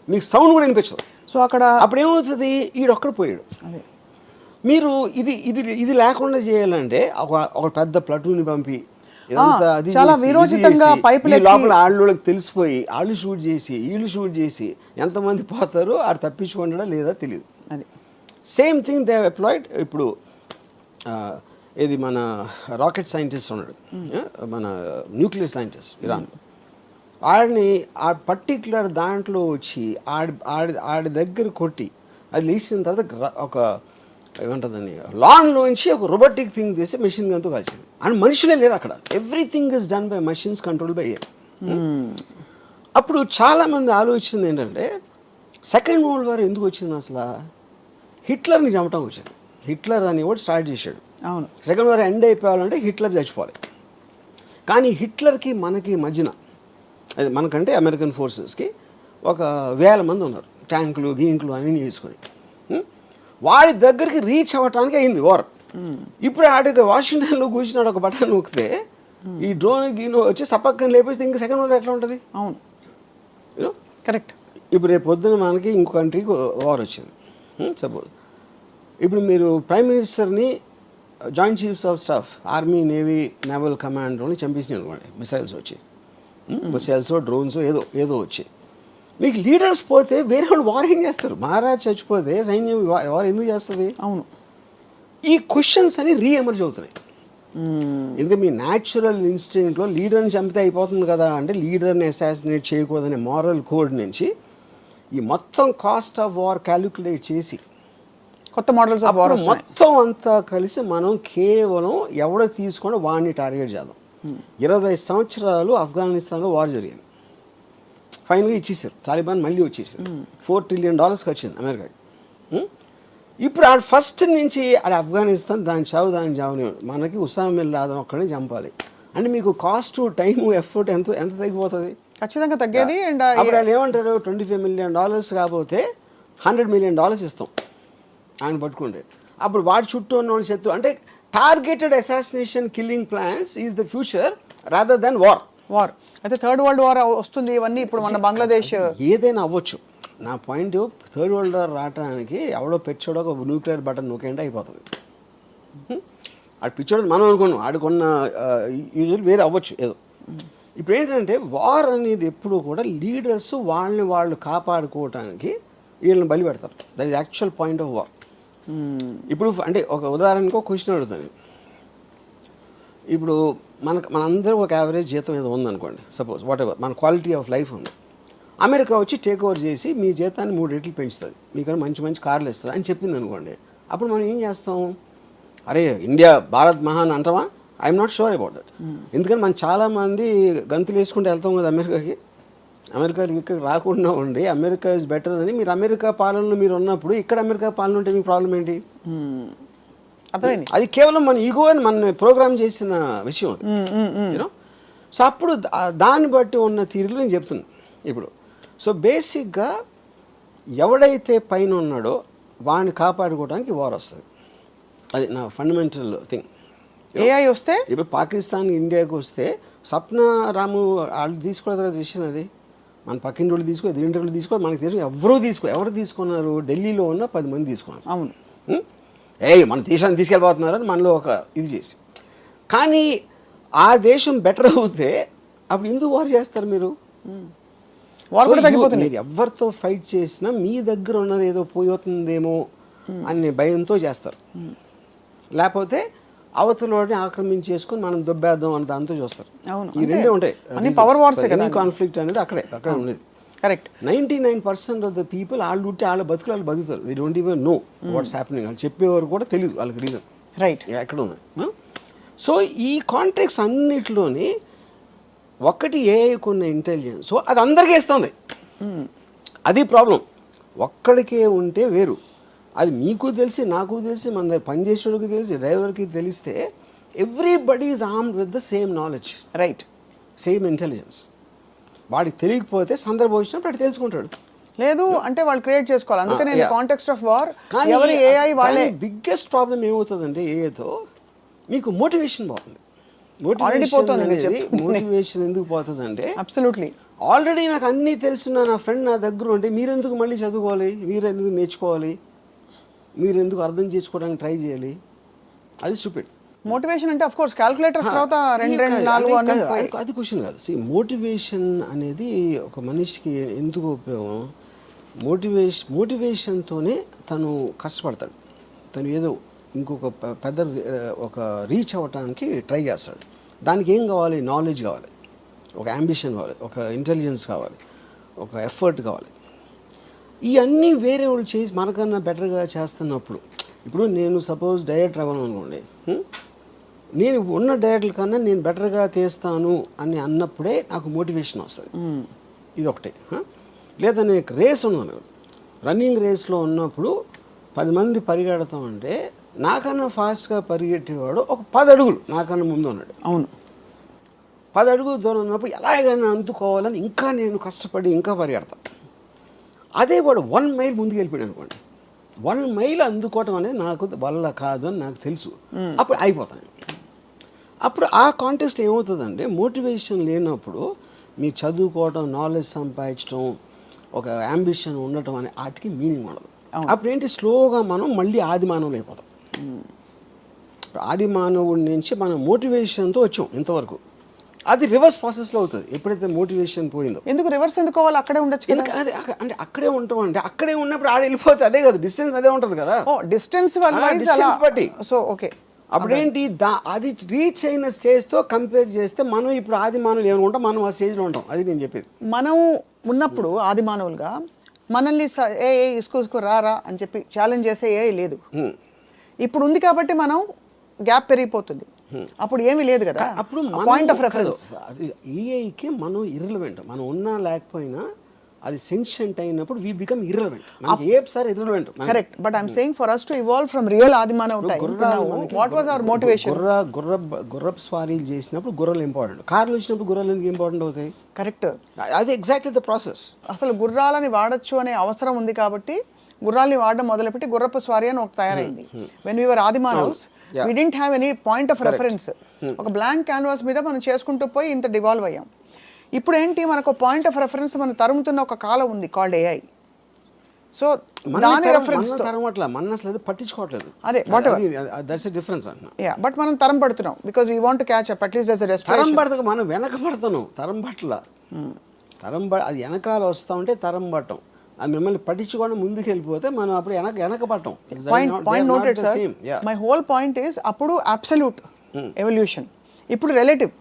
[SPEAKER 2] మీకు సౌండ్ కూడా వినిపించదు.
[SPEAKER 1] సో అక్కడ
[SPEAKER 2] అప్పుడు ఏమవుతుంది, ఈడొక్కడ పోయాడు. మీరు ఇది లేకుండా చేయాలంటే ఒక పెద్ద ప్లటూని పంపి
[SPEAKER 1] చాలా విరోచితంగా పైపులు
[SPEAKER 2] లోపల వాళ్ళకి తెలిసిపోయి వాళ్ళు షూట్ చేసి వీళ్ళు షూట్ చేసి ఎంతమంది పోతారో ఆడు తప్పించుకుంటాడా లేదా తెలియదు. Same thing they applied. ఇప్పుడు ఇది మన రాకెట్ సైంటిస్ట్ ఉన్నాడు, మన న్యూక్లియర్ సైంటిస్ట్ ఇరాన్, ఆడిని ఆ పర్టిక్యులర్ దాంట్లో వచ్చి ఆడి దగ్గర కొట్టి అది లేచిన తర్వాత ఒక ఏమంటుందని లాన్లోంచి ఒక రోబోటిక్ థింగ్ చేసి మెషిన్ గన్తో కలిసింది. అండ్ మనుషులే లేరు అక్కడ, everything is done by machines control by air. అప్పుడు చాలామంది ఆలోచించింది ఏంటంటే సెకండ్ వరల్డ్ వార్ ఎందుకు వచ్చింది అసలు? హిట్లర్ని చంపటం వచ్చింది. హిట్లర్ అని కూడా స్టార్ట్ చేశాడు.
[SPEAKER 1] అవును,
[SPEAKER 2] సెకండ్ వార్ ఎండ్ అయిపోవాలంటే హిట్లర్ చచ్చిపోవాలి. కానీ హిట్లర్కి మనకి మధ్యన, అది మనకంటే అమెరికన్ ఫోర్సెస్కి ఒక 1000 మంది ఉన్నారు, ట్యాంకులు గీంకులు అన్నీ చేసుకొని. వాడి దగ్గరికి రీచ్ అవ్వటానికి అయింది వార్. ఇప్పుడు ఆడికి వాషింగ్టన్లో కూర్చున్నాడు, ఒక బటన్ నొక్కితే ఈ డ్రోన్ గీనో వచ్చి సపక్కన లేపేస్తే ఇంకా సెకండ్ వార్ ఎట్లా ఉంటుంది?
[SPEAKER 1] అవును,
[SPEAKER 2] యూనో
[SPEAKER 1] కరెక్ట్.
[SPEAKER 2] ఇప్పుడు రేపు పొద్దున మనకి ఇంకో కంట్రీకి వార్ వచ్చింది సపోజ్. ఇప్పుడు మీరు ప్రైమ్ మినిస్టర్ని joint chiefs of staff army navy naval కమాండర్ని చంపేసినాయి అనుకోండి, మిసైల్స్ వచ్చి, మిసైల్స్ డ్రోన్స్ ఏదో వచ్చి, మీకు లీడర్స్ పోతే వేరే వాళ్ళు వార్ ఏం చేస్తారు? మహారాజ్ చచ్చిపోతే సైన్యం వార్ ఎందుకు చేస్తుంది?
[SPEAKER 1] అవును,
[SPEAKER 2] ఈ క్వశ్చన్స్ అని రీఎమర్జ్ అవుతున్నాయి. ఎందుకంటే మీ న్యాచురల్ ఇన్స్టింక్ట్లో లీడర్ని చంపితే అయిపోతుంది కదా అంటే, లీడర్ని అసాసినేట్ చేయకూడదనే మారల్ కోడ్ నుంచి ఈ మొత్తం కాస్ట్ ఆఫ్ వార్ క్యాలిక్యులేట్ చేసి
[SPEAKER 1] కొత్త మోడల్స్ ఆఫ్ వార్
[SPEAKER 2] మొత్తం అంతా కలిసి మనం కేవలం ఎవడో తీసుకొని వాడిని టార్గెట్ చేద్దాం. 20 సంవత్సరాలు ఆఫ్ఘనిస్తాన్లో వార్ జరిగింది, ఫైనల్గా ఇచ్చేసారు, తాలిబాన్ మళ్ళీ వచ్చేసారు, $4 trillion ఖర్చింది అమెరికాకి. ఇప్పుడు ఆడ ఫస్ట్ నుంచి ఆడ ఆఫ్ఘనిస్తాన్ దాని చావుని మనకి ఉసామా బిన్ లాదెన్ ఒక్కడే చంపాలి అంటే మీకు కాస్ట్ టైము ఎఫర్ట్ ఎంత తగ్గిపోతుంది?
[SPEAKER 1] ఖచ్చితంగా తగ్గేది. అండ్
[SPEAKER 2] అప్పుడు వాళ్ళు ఏమంటారు, $25 million కాకపోతే $100 million ఇస్తాం ఆయన పట్టుకుంటే. అప్పుడు వాడి చుట్టూ ఉన్న వాళ్ళు శత్రు అంటే targeted assassination killing plans is the future rather than war.
[SPEAKER 1] అయితే థర్డ్ వరల్డ్ వార్ వస్తుంది, ఇవన్నీ ఇప్పుడు మన బంగ్లాదేశ్
[SPEAKER 2] ఏదైనా అవ్వచ్చు. నా పాయింట్ థర్డ్ వరల్డ్ వార్ రావడానికి ఎవడో పెచ్చోడో ఒక న్యూక్లియర్ బటన్ నొక్కేంటే అయిపోతుంది. ఆడు పిచ్చోడు మనం అనుకున్నాం, ఆడుకున్న యూజువల్ వేరే అవ్వచ్చు ఏదో. ఇప్పుడు ఏంటంటే వార్ అనేది ఎప్పుడు కూడా లీడర్స్ వాళ్ళని వాళ్ళు కాపాడుకోవటానికి వీళ్ళని బలి పెడతారు. That is actual point of war. ఇప్పుడు అంటే ఒక ఉదాహరణకు ఒక క్వశ్చన్ అడుగుతాను. ఇప్పుడు మనందరూ ఒక యావరేజ్ జీతం ఏదో ఉందనుకోండి, సపోజ్ వాట్ ఎవర్ మన క్వాలిటీ ఆఫ్ లైఫ్ ఉంది. అమెరికా వచ్చి టేక్ ఓవర్ చేసి మీ జీతాన్ని 3 రెట్లు పెంచుతుంది, మీకు మంచి కార్లు ఇస్తుంది అని చెప్పింది అనుకోండి. అప్పుడు మనం ఏం చేస్తాం? అరే ఇండియా భారత్ మహాన్ అంటామా? I'm not sure about that. ఎందుకంటే మనం చాలామంది గంతులు వేసుకుంటూ వెళ్తాం కదా అమెరికాకి. అమెరికాకి ఇక్కడ రాకుండా ఉండి అమెరికా ఇస్ బెటర్ అని మీరు అమెరికా పాలనలో మీరు ఉన్నప్పుడు ఇక్కడ అమెరికా పాలన ఉంటే మీకు ప్రాబ్లం ఏంటి?
[SPEAKER 1] అర్థమైంది.
[SPEAKER 2] అది కేవలం మన ఈగో అని మన ప్రోగ్రామ్ చేసిన విషయం యూనో. సో అప్పుడు దాన్ని బట్టి ఉన్న తీరులు నేను చెప్తున్నాను ఇప్పుడు. సో బేసిక్గా ఎవడైతే పైన ఉన్నాడో వాడిని కాపాడుకోవడానికి వార్ వస్తుంది. అది నా ఫండమెంటల్ థింగ్.
[SPEAKER 1] ఏఐ వస్తే
[SPEAKER 2] ఇప్పుడు పాకిస్తాన్ ఇండియాకి వస్తే సప్న రాము వాళ్ళు తీసుకోలేదు కదా డిసిషన్. అది మన పక్కింటి వాళ్ళు తీసుకో, ఎదురింటి వాళ్ళు తీసుకో, మనకి తెలిసి ఎవరు తీసుకున్నారు? ఢిల్లీలో ఉన్న 10 మంది తీసుకున్నారు.
[SPEAKER 1] అవును,
[SPEAKER 2] మన దేశాన్ని తీసుకెళ్ళిపోతున్నారని మనలో ఒక ఇది చేసి. కానీ ఆ దేశం బెటర్ అవుతే అప్పుడు ఎందుకు వార్ చేస్తారు మీరు?
[SPEAKER 1] వార్ కూడా తగ్గిపోతుంది.
[SPEAKER 2] మీరు ఎవరితో ఫైట్ చేసినా మీ దగ్గర ఉన్నది ఏదో పోతుందేమో అనే భయంతో చేస్తారు. లేకపోతే అవతలని ఆక్రమించేసుకుని మనం దొబ్బేద్దాం అని దాంతో చూస్తారు. ఈ రెండే ఉంటాయి.
[SPEAKER 1] పవర్ వార్స్
[SPEAKER 2] కాన్ఫ్లిక్ట్ అనేది అక్కడే ఉండేది.
[SPEAKER 1] కరెక్ట్.
[SPEAKER 2] 99% ఆఫ్ ద పీపుల్ వాళ్ళు ఉంటే వాళ్ళ బతుకులు వాళ్ళు బతుకుతారు. They don't even know what's happening. వాళ్ళు చెప్పేవారు కూడా తెలియదు వాళ్ళకి రీజన్
[SPEAKER 1] రైట్
[SPEAKER 2] ఎక్కడ ఉంది. సో ఈ కాంటెక్స్ అన్నిటిలోని ఒకటి ఏఐకున్న ఇంటెలిజెన్స్ అది అందరికీ ఇస్తుంది. అది ప్రాబ్లం. ఒక్కడికే ఉంటే వేరు. అది మీకు తెలిసి నాకు తెలిసి మన దగ్గర పనిచేసేవాడికి తెలిసి డ్రైవర్కి తెలిస్తే everybody is armed with the same knowledge,
[SPEAKER 1] right,
[SPEAKER 2] same intelligence. వాడికి తెలియకపోతే సందర్భం వచ్చినప్పుడు అటు తెలుసుకుంటాడు.
[SPEAKER 1] లేదు అంటే వాళ్ళు క్రియేట్ చేసుకోవాలి. అందుకనే కాంటెక్స్ట్ ఆఫ్ వార్ ఎవరి ఏఐ వాళ్ళే.
[SPEAKER 2] బిగ్గెస్ట్ ప్రాబ్లం ఏమవుతుందంటే ఏఐతో మీకు మోటివేషన్ పోతుంది. మోటివేషన్ ఎందుకు పోతుందంటే
[SPEAKER 1] అబ్సల్యూట్లీ
[SPEAKER 2] ఆల్రెడీ నాకు అన్నీ తెలిసిన నా ఫ్రెండ్ నా దగ్గర ఉంటే మీరెందుకు మళ్ళీ చదువుకోవాలి, మీరెందుకు నేర్చుకోవాలి, మీరెందుకు అర్థం చేసుకోవడానికి ట్రై చేయాలి? అది స్టూపిడ్.
[SPEAKER 1] మోటివేషన్ అంటే ఆఫ్ కోర్స్ క్యాలిక్యులేటర్స్ తర్వాత 2, 4
[SPEAKER 2] అది క్వశ్చన్ కాదు. మోటివేషన్ అనేది ఒక మనిషికి ఎందుకు ఉపయోగం? మోటివేషన్తోనే తను కష్టపడతాడు. తను ఏదో ఇంకొక పెద్ద ఒక రీచ్ అవ్వటానికి ట్రై చేస్తాడు. దానికి ఏం కావాలి? నాలెడ్జ్ కావాలి, ఒక అంబిషన్ కావాలి, ఒక ఇంటెలిజెన్స్ కావాలి, ఒక ఎఫర్ట్ కావాలి. ఇవన్నీ వేరే వాళ్ళు చేసి మనకన్నా బెటర్గా చేస్తున్నప్పుడు, ఇప్పుడు నేను సపోజ్ డైరెక్టర్ అవ్వను అనుకోండి, నేను ఉన్న డైరెక్టర్ కన్నా నేను బెటర్గా తీస్తాను అని అన్నప్పుడే నాకు మోటివేషన్ వస్తుంది. ఇది ఒకటే. లేదా నేను రేస్ ఉన్నాను, రన్నింగ్ రేస్లో ఉన్నప్పుడు 10 మంది పరిగెడతామంటే నాకన్నా ఫాస్ట్గా పరిగెట్టేవాడు ఒక 10 అడుగులు నాకన్నా ముందు ఉన్నాడు.
[SPEAKER 1] అవును,
[SPEAKER 2] 10 అడుగులు దూరం ఉన్నప్పుడు ఎలాగైనా అందుకోవాలని ఇంకా నేను కష్టపడి ఇంకా పరిగెడతాను. అదే వాడు 1 మైల్ ముందుకు వెళ్ళిపోయాడు అనుకోండి, 1 మైల్ అందుకోవటం అనేది నాకు వల్ల కాదు అని నాకు తెలుసు. అప్పుడు అయిపోతాను. అప్పుడు ఆ కాంటెక్స్ట్ ఏమవుతుందంటే మోటివేషన్ లేనప్పుడు మీరు చదువుకోవడం, నాలెడ్జ్ సంపాదించడం, ఒక అంబిషన్ ఉండటం అనే వాటికి మీనింగ్ ఉండదు. అప్పుడు ఏంటి, స్లోగా మనం మళ్ళీ ఆది మానవులు అయిపోతాం. ఆది మానవుడి నుంచి మనం మోటివేషన్తో వచ్చాం ఇంతవరకు. అది రివర్స్ ప్రాసెస్లో అవుతుంది ఎప్పుడైతే మోటివేషన్ పోయిందో.
[SPEAKER 1] ఎందుకు రివర్స్ ఎందుకు అవ్వాలి? అక్కడే ఉండొచ్చు కదా.
[SPEAKER 2] అది అంటే అక్కడే ఉంటాం అంటే అక్కడే ఉన్నప్పుడు ఆడ వెళ్ళిపోతే అదే కదా, డిస్టెన్స్ అదే ఉంటుంది కదా.
[SPEAKER 1] ఓ డిస్టెన్స్ బట్టి. సో ఓకే,
[SPEAKER 2] అప్పుడేంటి అది రీచ్ అయిన స్టేజ్తో కంపేర్ చేస్తే మనం ఇప్పుడు ఆది మానవులు ఏమనుకుంటాం, మనం ఆ స్టేజ్లో ఉంటాం. అది నేను చెప్పేది.
[SPEAKER 1] మనం ఉన్నప్పుడు ఆది మానవులుగా మనల్ని ఏ ఇసుకు రారా అని చెప్పి ఛాలెంజ్ చేసే ఏ లేదు. ఇప్పుడు ఉంది కాబట్టి మనం గ్యాప్ పెరిగిపోతుంది. అప్పుడు ఏమీ లేదు కదా.
[SPEAKER 2] అప్పుడు
[SPEAKER 1] పాయింట్ ఆఫ్ రెఫరెన్స్
[SPEAKER 2] ఏఐకి మనం ఇర్రెలవెంట్. మనం ఉన్నా లేకపోయినా అది సెన్షెంట్ అయినప్పుడు వి బికమ్ ఇర్రెలవెంట్. మనకి ఏసారి irrelevant.
[SPEAKER 1] Correct, but I'm saying for us to evolve from real ఆదిమానవ time what was our motivation?
[SPEAKER 2] గుర్రపు స్వారీలు చేసినప్పుడు గుర్రాలు ఇంపార్టెంట్, కార్లు వచ్చినప్పుడు గుర్రాలు ఎందుకు ఇంపార్టెంట్ అవుతాయి?
[SPEAKER 1] కరెక్ట్,
[SPEAKER 2] అది ఎగ్జాక్ట్లీ ద ప్రాసెస్.
[SPEAKER 1] అసలు గుర్రాలని వాడచ్చు అనే అవసరం ఉంది కాబట్టి గుర్రాలని వాడడం మొదలుపెట్టి గుర్రపు స్వారీ అని ఒక తయారైంది. వెన్ వీ వర్ ఆదిమానవ్స్ we didn't have any point of reference. ఒక బ్లాంక్ క్యాన్వాస్ మీద మనం చేసుకుంటూ పోయి ఇంత డివాల్వ్ అయ్యాం. ఇప్పుడు ఏంటి, మనకు పాయింట్ ఆఫ్ రెఫరెన్స్ మనం తరుముతున్న ఒక కాలం ఉంది కాల్డ్ ఏఐ. సో దాని రెఫరెన్స్
[SPEAKER 2] మన అసలు పట్టించుకోవట్లేదు.
[SPEAKER 1] అదే
[SPEAKER 2] దట్స్ ఎ డిఫరెన్స్ అన్న.
[SPEAKER 1] యా, బట్ మనం తరం పడుతున్నాం because we want to catch up at least that's a desperation.
[SPEAKER 2] తరం పడతాం, మనం వెనక పడతాను. తరం పట్ల అది వెనకాల వస్తూ ఉంటే తరం పట్టం. అది మిమ్మల్ని పట్టించుకోవడం ముందుకు వెళ్ళిపోతే మనం అప్పుడు వెనక పట్టం.
[SPEAKER 1] Point noted sir. My whole point is అప్పుడు అబ్సల్యూట్ ఎవల్యూషన్, ఇప్పుడు relative.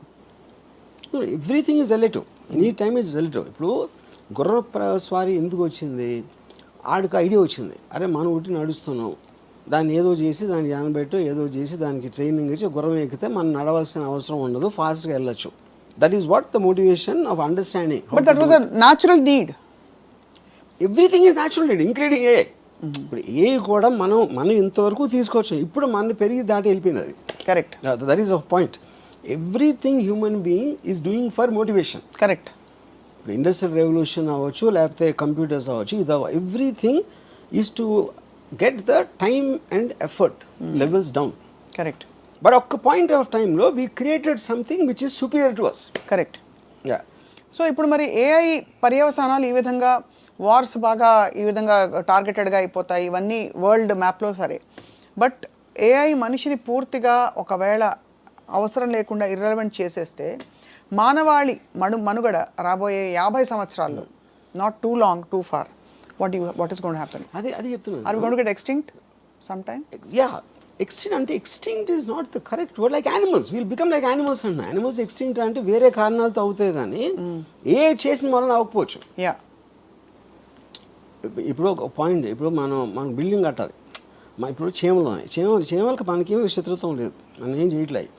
[SPEAKER 2] Everything is relative, any time is relative. ఇప్పుడు గుర్ర స్వారీ ఎందుకు వచ్చింది? ఆడికి ఐడియా వచ్చింది, అరే మనం ఒకటి నడుస్తున్నాం, దాన్ని ఏదో చేసి దాన్ని జానబెట్టో ఏదో చేసి దానికి ట్రైనింగ్ ఇచ్చి గుర్రం ఎక్కితే మనం నడవాల్సిన అవసరం ఉండదు, ఫాస్ట్గా వెళ్ళొచ్చు. That is what the motivation of understanding.
[SPEAKER 1] But that was a natural need.
[SPEAKER 2] Everything is natural need including a. ఇప్పుడు ఏ కూడా మనం ఇంతవరకు తీసుకోవచ్చు, ఇప్పుడు మన పెరిగి దాటి వెళ్ళిపోయింది అది.
[SPEAKER 1] Correct,
[SPEAKER 2] that is a point. Everything human being is doing for motivation.
[SPEAKER 1] Correct.
[SPEAKER 2] ఇప్పుడు ఇండస్ట్రియల్ రెవల్యూషన్ అవ్వచ్చు, లేకపోతే కంప్యూటర్స్ అవ్వచ్చు, ఇది everything is to get the time and effort levels down.
[SPEAKER 1] Correct.
[SPEAKER 2] But ఒక్క పాయింట్ ఆఫ్ టైంలో we created something which is superior to us.
[SPEAKER 1] Correct.
[SPEAKER 2] Yeah.
[SPEAKER 1] So ఇప్పుడు మరి AI పర్యవసానాలు ఈ విధంగా, వార్స్ బాగా ఈ విధంగా టార్గెటెడ్గా అయిపోతాయి, ఇవన్నీ వరల్డ్ మ్యాప్లో సరే. బట్ ఏఐ మనిషిని పూర్తిగా ఒకవేళ అవసరం లేకుండా ఇర్రెలవెంట్ చేసేస్తే మానవాళి మనుగడ రాబోయే 50 సంవత్సరాల్లో, not too long, too far, what is going to happen?
[SPEAKER 2] అది చెప్తున్నాను.
[SPEAKER 1] Are we going to get extinct some time?
[SPEAKER 2] Yeah, extinct అంటే extinct is not the correct word. Like animals will become like animals అన్న. Animals extinct అంటే వేరే కారణాలతో అవుతాయి కానీ ఏ చేసిన వలన అవ్వకపోవచ్చు.
[SPEAKER 1] యా.
[SPEAKER 2] ఇప్పుడు ఒక పాయింట్, ఇప్పుడు మనం బిల్డింగ్ కట్టాలి, ఇప్పుడు చీమలు ఉన్నాయి, చీమలకు మనకేమీ శత్రుత్వం లేదు, మనం ఏం చేయట్లేదు.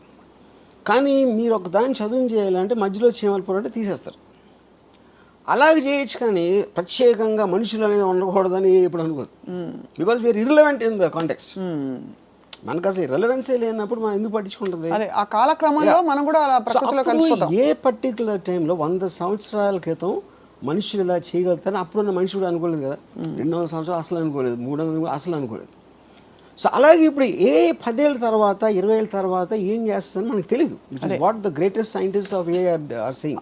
[SPEAKER 2] కానీ మీరు ఒక దాన్ని చదువు చేయాలంటే మధ్యలో చీమలు పొరటే తీసేస్తారు. అలాగే చేయొచ్చు కానీ ప్రత్యేకంగా మనుషులు అనేది ఉండకూడదని ఎప్పుడు అనుకోదు. Because we are irrelevant in the context. మనకు అసలు రెలవెన్సీ లేనప్పుడు మనం ఎందుకు పట్టించుకుంటుంది?
[SPEAKER 1] అదే ఆ కాలక్రమంలో మనం కూడా అలా ప్రకృతిలో కలిసిపోతాం.
[SPEAKER 2] ఏ పర్టికులర్ టైంలో 100 సంవత్సరాల క్రితం మనుషులు ఇలా చేయగలుగుతారని అప్పుడున్న మనిషి కూడా అనుకోలేదు కదా. 200 సంవత్సరాలు అసలు అనుకోలేదు, 300 అసలు అనుకోలేదు. సో అలాగే ఇప్పుడు 10 ఏళ్ళ తర్వాత 20 ఏళ్ళ తర్వాత ఏం చేస్తుందని మనకు తెలియదు. What the greatest scientist of AI are saying.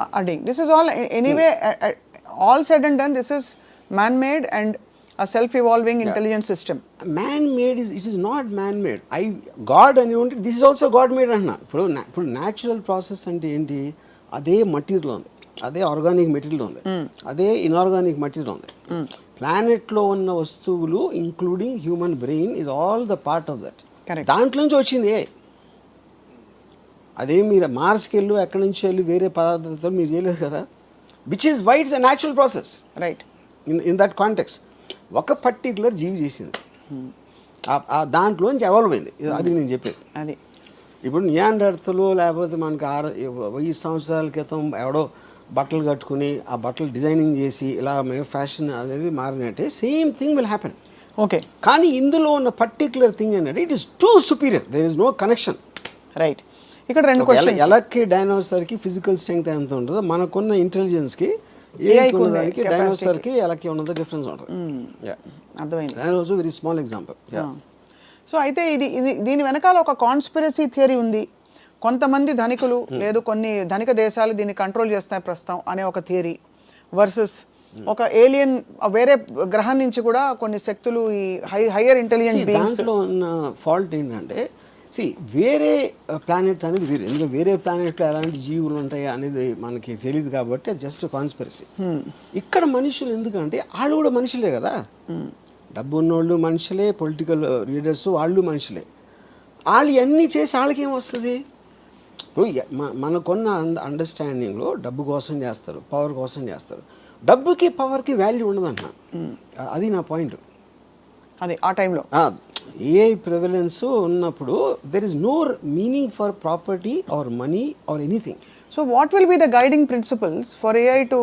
[SPEAKER 1] This is all anyway, all said and done, this is man-made and a self-evolving intelligent system.
[SPEAKER 2] Man-made it is not man-made. God అని ఉంటే this is also God-made అంటున్నా. ఇప్పుడు natural process అంటే ఏంటి? అదే material ఉంది, అదే organic material ఉంది, అదే ఇన్ఆర్గానిక్ మెటీరియల్ ఉంది. ప్లానెట్లో ఉన్న వస్తువులు including human brain is all the part of that. దాంట్లో నుంచి వచ్చింది. అదే మీరు మార్స్కి వెళ్ళి ఎక్కడి నుంచి వెళ్ళి వేరే పదార్థాలతో మీరు చేయలేదు కదా. Which is why it's a natural process,
[SPEAKER 1] right?
[SPEAKER 2] In that context ఒక పర్టికులర్ జీవి చేసింది, దాంట్లోంచి ఎవాల్వ్ అయింది. అది నేను చెప్పేది.
[SPEAKER 1] అది
[SPEAKER 2] ఇప్పుడు నియాండర్తలు లేకపోతే మనకి 1000 సంవత్సరాల క్రితం ఎవడో బట్టలు కట్టుకుని ఆ బట్టలు డిజైనింగ్ చేసి ఇలా ఫ్యాషన్ అనేది మారినట్టే same thing will happen.
[SPEAKER 1] Okay.
[SPEAKER 2] కానీ ఇందులో ఉన్న పర్టికులర్ థింగ్ ఏంటంటే it is too superior, there is no connection.
[SPEAKER 1] Right. ఇక్కడ రెండు క్వశ్చన్స్.
[SPEAKER 2] ఎలక్కి డైనోసార్కి ఫిజికల్ స్ట్రెంగ్త్ ఎంత ఉంటుందో మనకున్న ఇంటెలిజెన్స్కి ఏఐకి డైనోసార్కి ఎలక్కి ఉన్నది డిఫరెన్స్ ఉంటుంది.
[SPEAKER 1] అర్థమైంది.
[SPEAKER 2] That also very small example.
[SPEAKER 1] So అయితే ఇది దీని వెనకాల ఒక కాన్స్పిరసీ థియరీ ఉంది. కొంతమంది ధనికులు లేదు కొన్ని ధనిక దేశాలు దీన్ని కంట్రోల్ చేస్తున్నాయి ప్రస్తుతం అనే ఒక థియరీ వర్సెస్ ఒక ఏలియన్ వేరే గ్రహం నుంచి కూడా కొన్ని శక్తులు ఈ హైయర్ ఇంటెలిజెంట్ బీయింగ్స్.
[SPEAKER 2] దాంట్లో ఉన్న ఫాల్ట్ ఏంటంటే వేరే ప్లానెట్ అనేది వేరే, ఇందులో వేరే ప్లానెట్లో ఎలాంటి జీవులు ఉంటాయి అనేది మనకి తెలియదు కాబట్టి జస్ట్ కాన్స్పిరసీ. ఇక్కడ మనుషులు ఎందుకంటే వాళ్ళు కూడా మనుషులే కదా, డబ్బు ఉన్నోళ్ళు మనుషులే, పొలిటికల్ లీడర్స్ వాళ్ళు మనుషులే. వాళ్ళు అన్నీ చేసి వాళ్ళకి ఏమొస్తుంది? మనకున్న అండర్స్టాండింగ్లో డబ్బు కోసం చేస్తారు, పవర్ కోసం చేస్తారు. డబ్బుకి పవర్కి వాల్యూ ఉండదంట, అది నా పాయింట్.
[SPEAKER 1] అది ఆ టైంలో
[SPEAKER 2] ఏఐ ప్రివలెన్స్ ఉన్నప్పుడు there is no meaning for property or money or anything.
[SPEAKER 1] So what will be the guiding principles for AI to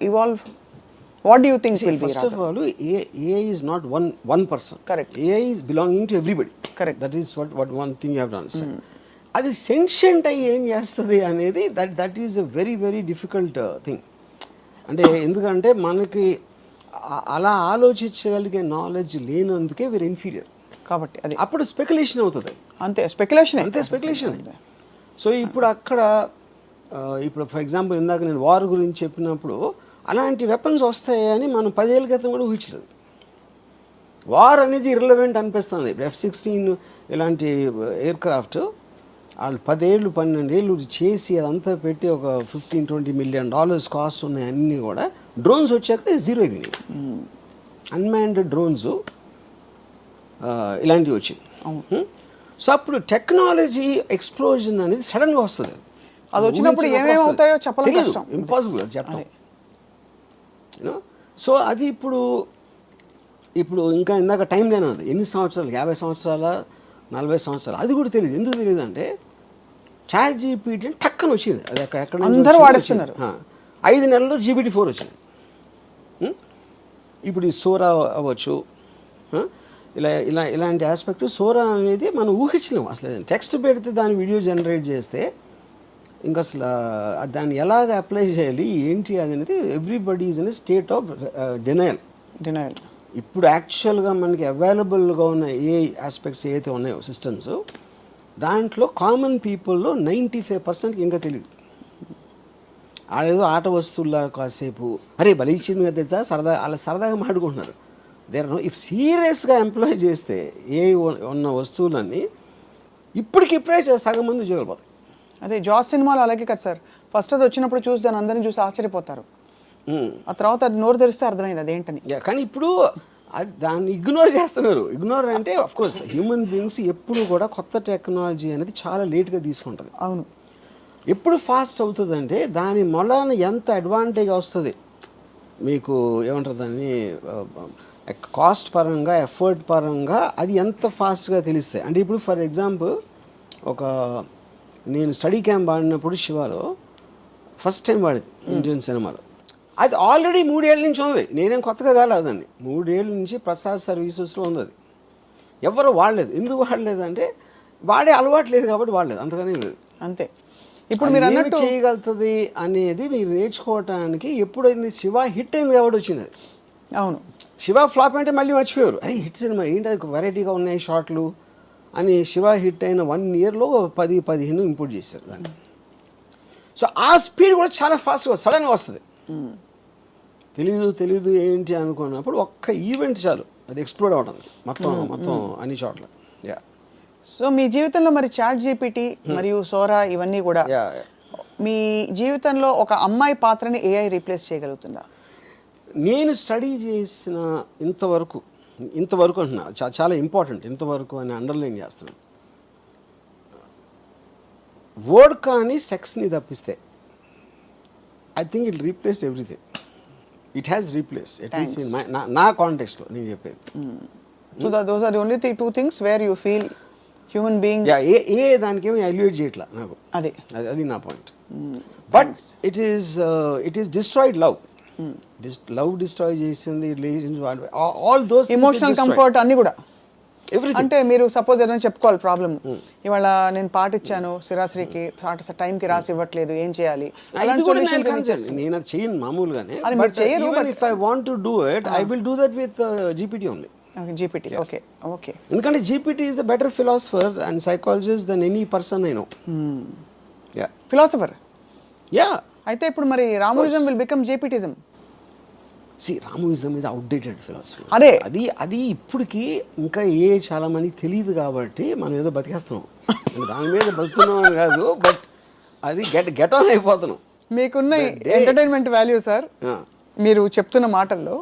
[SPEAKER 1] evolve? What do you think will be?
[SPEAKER 2] First of all, AI is not one person.
[SPEAKER 1] Correct.
[SPEAKER 2] AI is belonging to everybody.
[SPEAKER 1] Correct.
[SPEAKER 2] That is what one thing you have to understand. అది sentient అయ్యి ఏం చేస్తుంది అనేది that is a very very difficult thing. అంటే ఎందుకంటే మనకి అలా ఆలోచించగలిగే knowledge లేనందుకే వీరు ఇన్ఫీరియర్
[SPEAKER 1] కాబట్టి అది
[SPEAKER 2] అప్పుడు స్పెక్యులేషన్ అవుతుంది.
[SPEAKER 1] అంతే స్పెక్యులేషన్,
[SPEAKER 2] అంతే స్పెక్యులేషన్. సో ఇప్పుడు అక్కడ ఇప్పుడు ఫర్ ఎగ్జాంపుల్ ఇందాక నేను వార్ గురించి చెప్పినప్పుడు అలాంటి వెపన్స్ వస్తాయని మనం 10 ఏళ్ళ క్రితం కూడా ఊహించలేదు. వార్ అనేది ఇర్రెలవెంట్ అనిపిస్తుంది. F-16 ఇలాంటి ఎయిర్ క్రాఫ్ట్ వాళ్ళు 10 ఏళ్ళు 12 ఏళ్ళు చేసి అదంతా పెట్టి ఒక $15-20 మిలియన్ కాస్ట్ ఉన్నాయి. అన్నీ కూడా డ్రోన్స్ వచ్చాక జీరో అయిపోయినాయి. అన్మాన్డ్ డ్రోన్స్ ఇలాంటివి వచ్చింది. సో అప్పుడు టెక్నాలజీ ఎక్స్ప్లోజన్ అనేది సడన్గా వస్తుంది.
[SPEAKER 1] అది వచ్చినప్పుడు ఏమేమి అవుతాయో చెప్పడం కష్టం,
[SPEAKER 2] ఇంపాసిబుల్ అది చెప్పడం. సో అది ఇప్పుడు ఇంకా ఇందాక టైం లేనది ఎన్ని సంవత్సరాలు, 50 సంవత్సరాల 40 సంవత్సరాలు, అది కూడా తెలియదు. ఎందుకు తెలియదు అంటే చాట్ జీపీటీ టక్కన వచ్చింది. అది ఎక్కడ
[SPEAKER 1] అందరూ వాడేస్తున్నారు.
[SPEAKER 2] 5 నెలల్లో GPT-4 వచ్చింది. ఇప్పుడు ఈ సోరా అవ్వచ్చు, ఇలాంటి ఆస్పెక్ట్. సోరా అనేది మనం ఊహించలేము అసలు. టెక్స్ట్ పెడితే దాని వీడియో జనరేట్ చేస్తే ఇంకా అసలు దాన్ని ఎలాగ అప్లై చేయాలి ఏంటి అనేది everybody is in state of denial. ఇప్పుడు యాక్చువల్గా మనకి అవైలబుల్గా ఉన్న ఏ ఆస్పెక్ట్స్ ఏవైతే ఉన్నాయో సిస్టమ్స్, దాంట్లో కామన్ పీపుల్లో 95% ఇంకా తెలియదు. వాళ్ళేదో ఆట వస్తువుల్లా కాసేపు అరే బలి ఇచ్చింది కదా తెలుసా సరదాగా మాట్లాడుకుంటున్నారు. ఇఫ్ సీరియస్గా ఎంప్లాయ్ చేస్తే ఏ ఉన్న వస్తువులన్నీ ఇప్పటికిప్పుడే సగం మంది ఉద్యోగాలు పోతాయి.
[SPEAKER 1] అదే జాస్ సినిమాలో అలాగే కదా సార్, ఫస్ట్ అది వచ్చినప్పుడు చూసి దాని అందరిని చూసి ఆశ్చర్యపోతారు, ఆ తర్వాత అది నోరు తెరిస్తే అర్థమైంది అదేంటని.
[SPEAKER 2] కానీ ఇప్పుడు దాన్ని ఇగ్నోర్ చేస్తున్నారు. ఇగ్నోర్ అంటే ఆఫ్ కోర్స్ హ్యూమన్ బీయింగ్స్ ఎప్పుడు కూడా కొత్త టెక్నాలజీ అనేది చాలా లేట్గా తీసుకుంటుంది.
[SPEAKER 1] అవును,
[SPEAKER 2] ఎప్పుడు ఫాస్ట్ అవుతుందంటే దాని మొలాన ఎంత అడ్వాంటేజ్ వస్తుంది మీకు, ఏమంటారు దాన్ని, కాస్ట్ పరంగా ఎఫర్ట్ పరంగా అది ఎంత ఫాస్ట్గా తెలుస్తాయి. అంటే ఇప్పుడు ఫర్ ఎగ్జాంపుల్ నేను స్టడీ క్యాంప్ ఆడినప్పుడు శివాలో ఫస్ట్ టైం వాడింది ఇండియన్ సినిమాలో. అది ఆల్రెడీ 3 ఏళ్ళ నుంచి ఉంది, నేనేం కొత్తగా కాలేదండి. 3 ఏళ్ళ నుంచి ప్రసాద్ సర్వీసెస్లో ఉంది. అది ఎవరు వాడలేదు. ఎందుకు వాడలేదు అంటే వాడే అలవాటు లేదు కాబట్టి వాడలేదు, అంతగానే లేదు.
[SPEAKER 1] అంతే. ఇప్పుడు మీరు అన్నట్టు
[SPEAKER 2] చేయగలుగుతుంది అనేది మీరు నేర్చుకోవటానికి ఎప్పుడైంది శివ హిట్ అయింది కాబట్టి వచ్చింది.
[SPEAKER 1] అవును,
[SPEAKER 2] శివ ఫ్లాప్ అంటే మళ్ళీ మర్చిపోయారు. అరే హిట్ సినిమా ఏంటి, అది వెరైటీగా ఉన్నాయి షార్ట్లు అని. శివ హిట్ అయిన 1 ఇయర్లో 10-15 ఇంపోర్ట్ చేశారు దాన్ని. సో ఆ స్పీడ్ కూడా చాలా ఫాస్ట్గా సడన్గా వస్తుంది. తెలీదు ఏంటి అనుకున్నప్పుడు ఒక్క ఈవెంట్ చాలు అది ఎక్స్ప్లోర్ అవడానికి మొత్తం అన్ని చోట్ల.
[SPEAKER 1] సో మీ జీవితంలో మరి చాట్ జీపీటీ మరియు సోరా ఇవన్నీ కూడా మీ జీవితంలో ఒక అమ్మాయి పాత్రని ఏఐ రీప్లేస్ చేయగలుగుతుందా?
[SPEAKER 2] నేను స్టడీ చేసిన ఇంతవరకు అంటున్నా, చాలా ఇంపార్టెంట్ ఇంతవరకు అని అండర్లైన్ చేస్తున్నాను. వర్డ్ కానీ సెక్స్ని తప్పిస్తే I think it replace everything. It has replaced at least in నా కాంటెక్స్ట్లో నేను చెప్పేది.
[SPEAKER 1] So those are the only 2 things where you feel human being.
[SPEAKER 2] ఏ దానికి ఏమి ఎలివేట్ చేయట్లా నాకు, అది నా point. But it is destroyed love. Love destroy చేసింది, relations, all those
[SPEAKER 1] emotional comfort అన్ని కూడా. అంటే మీరు సపోజ్ ఏదైనా చెప్పుకోవాలి ప్రాబ్లమ్, ఇవాళ నేను పాట ఇచ్చాను శిరాశ్రీకి, పాట టైంకి రాసి ఇవ్వట్లేదు, ఏం చేయాలి?
[SPEAKER 2] నేను అది చేయను మామూలుగానే. If I want to do it I will do that with GPT only.
[SPEAKER 1] GPT. Okay okay.
[SPEAKER 2] ఎందుకంటే GPT is a better philosopher and psychologist then any person I know. Yeah
[SPEAKER 1] philosopher.
[SPEAKER 2] Yeah.
[SPEAKER 1] అయితే ఇప్పుడు మరి Ramuism will become GPTism.
[SPEAKER 2] Ramuism is outdated philosophy.
[SPEAKER 1] అదే
[SPEAKER 2] అది ఇప్పటికి ఇంకా చాలా మందికి తెలియదు కాబట్టి మనం ఏదో బతికేస్తున్నాం. దాని మీద బతుకుతున్నాం కాదు, బట్ అది గెట్ ఆన్ అయిపోతున్నాం.
[SPEAKER 1] మీకున్న ఎంటర్టైన్మెంట్ వాల్యూ సార్ మీరు చెప్తున్న మాటల్లో,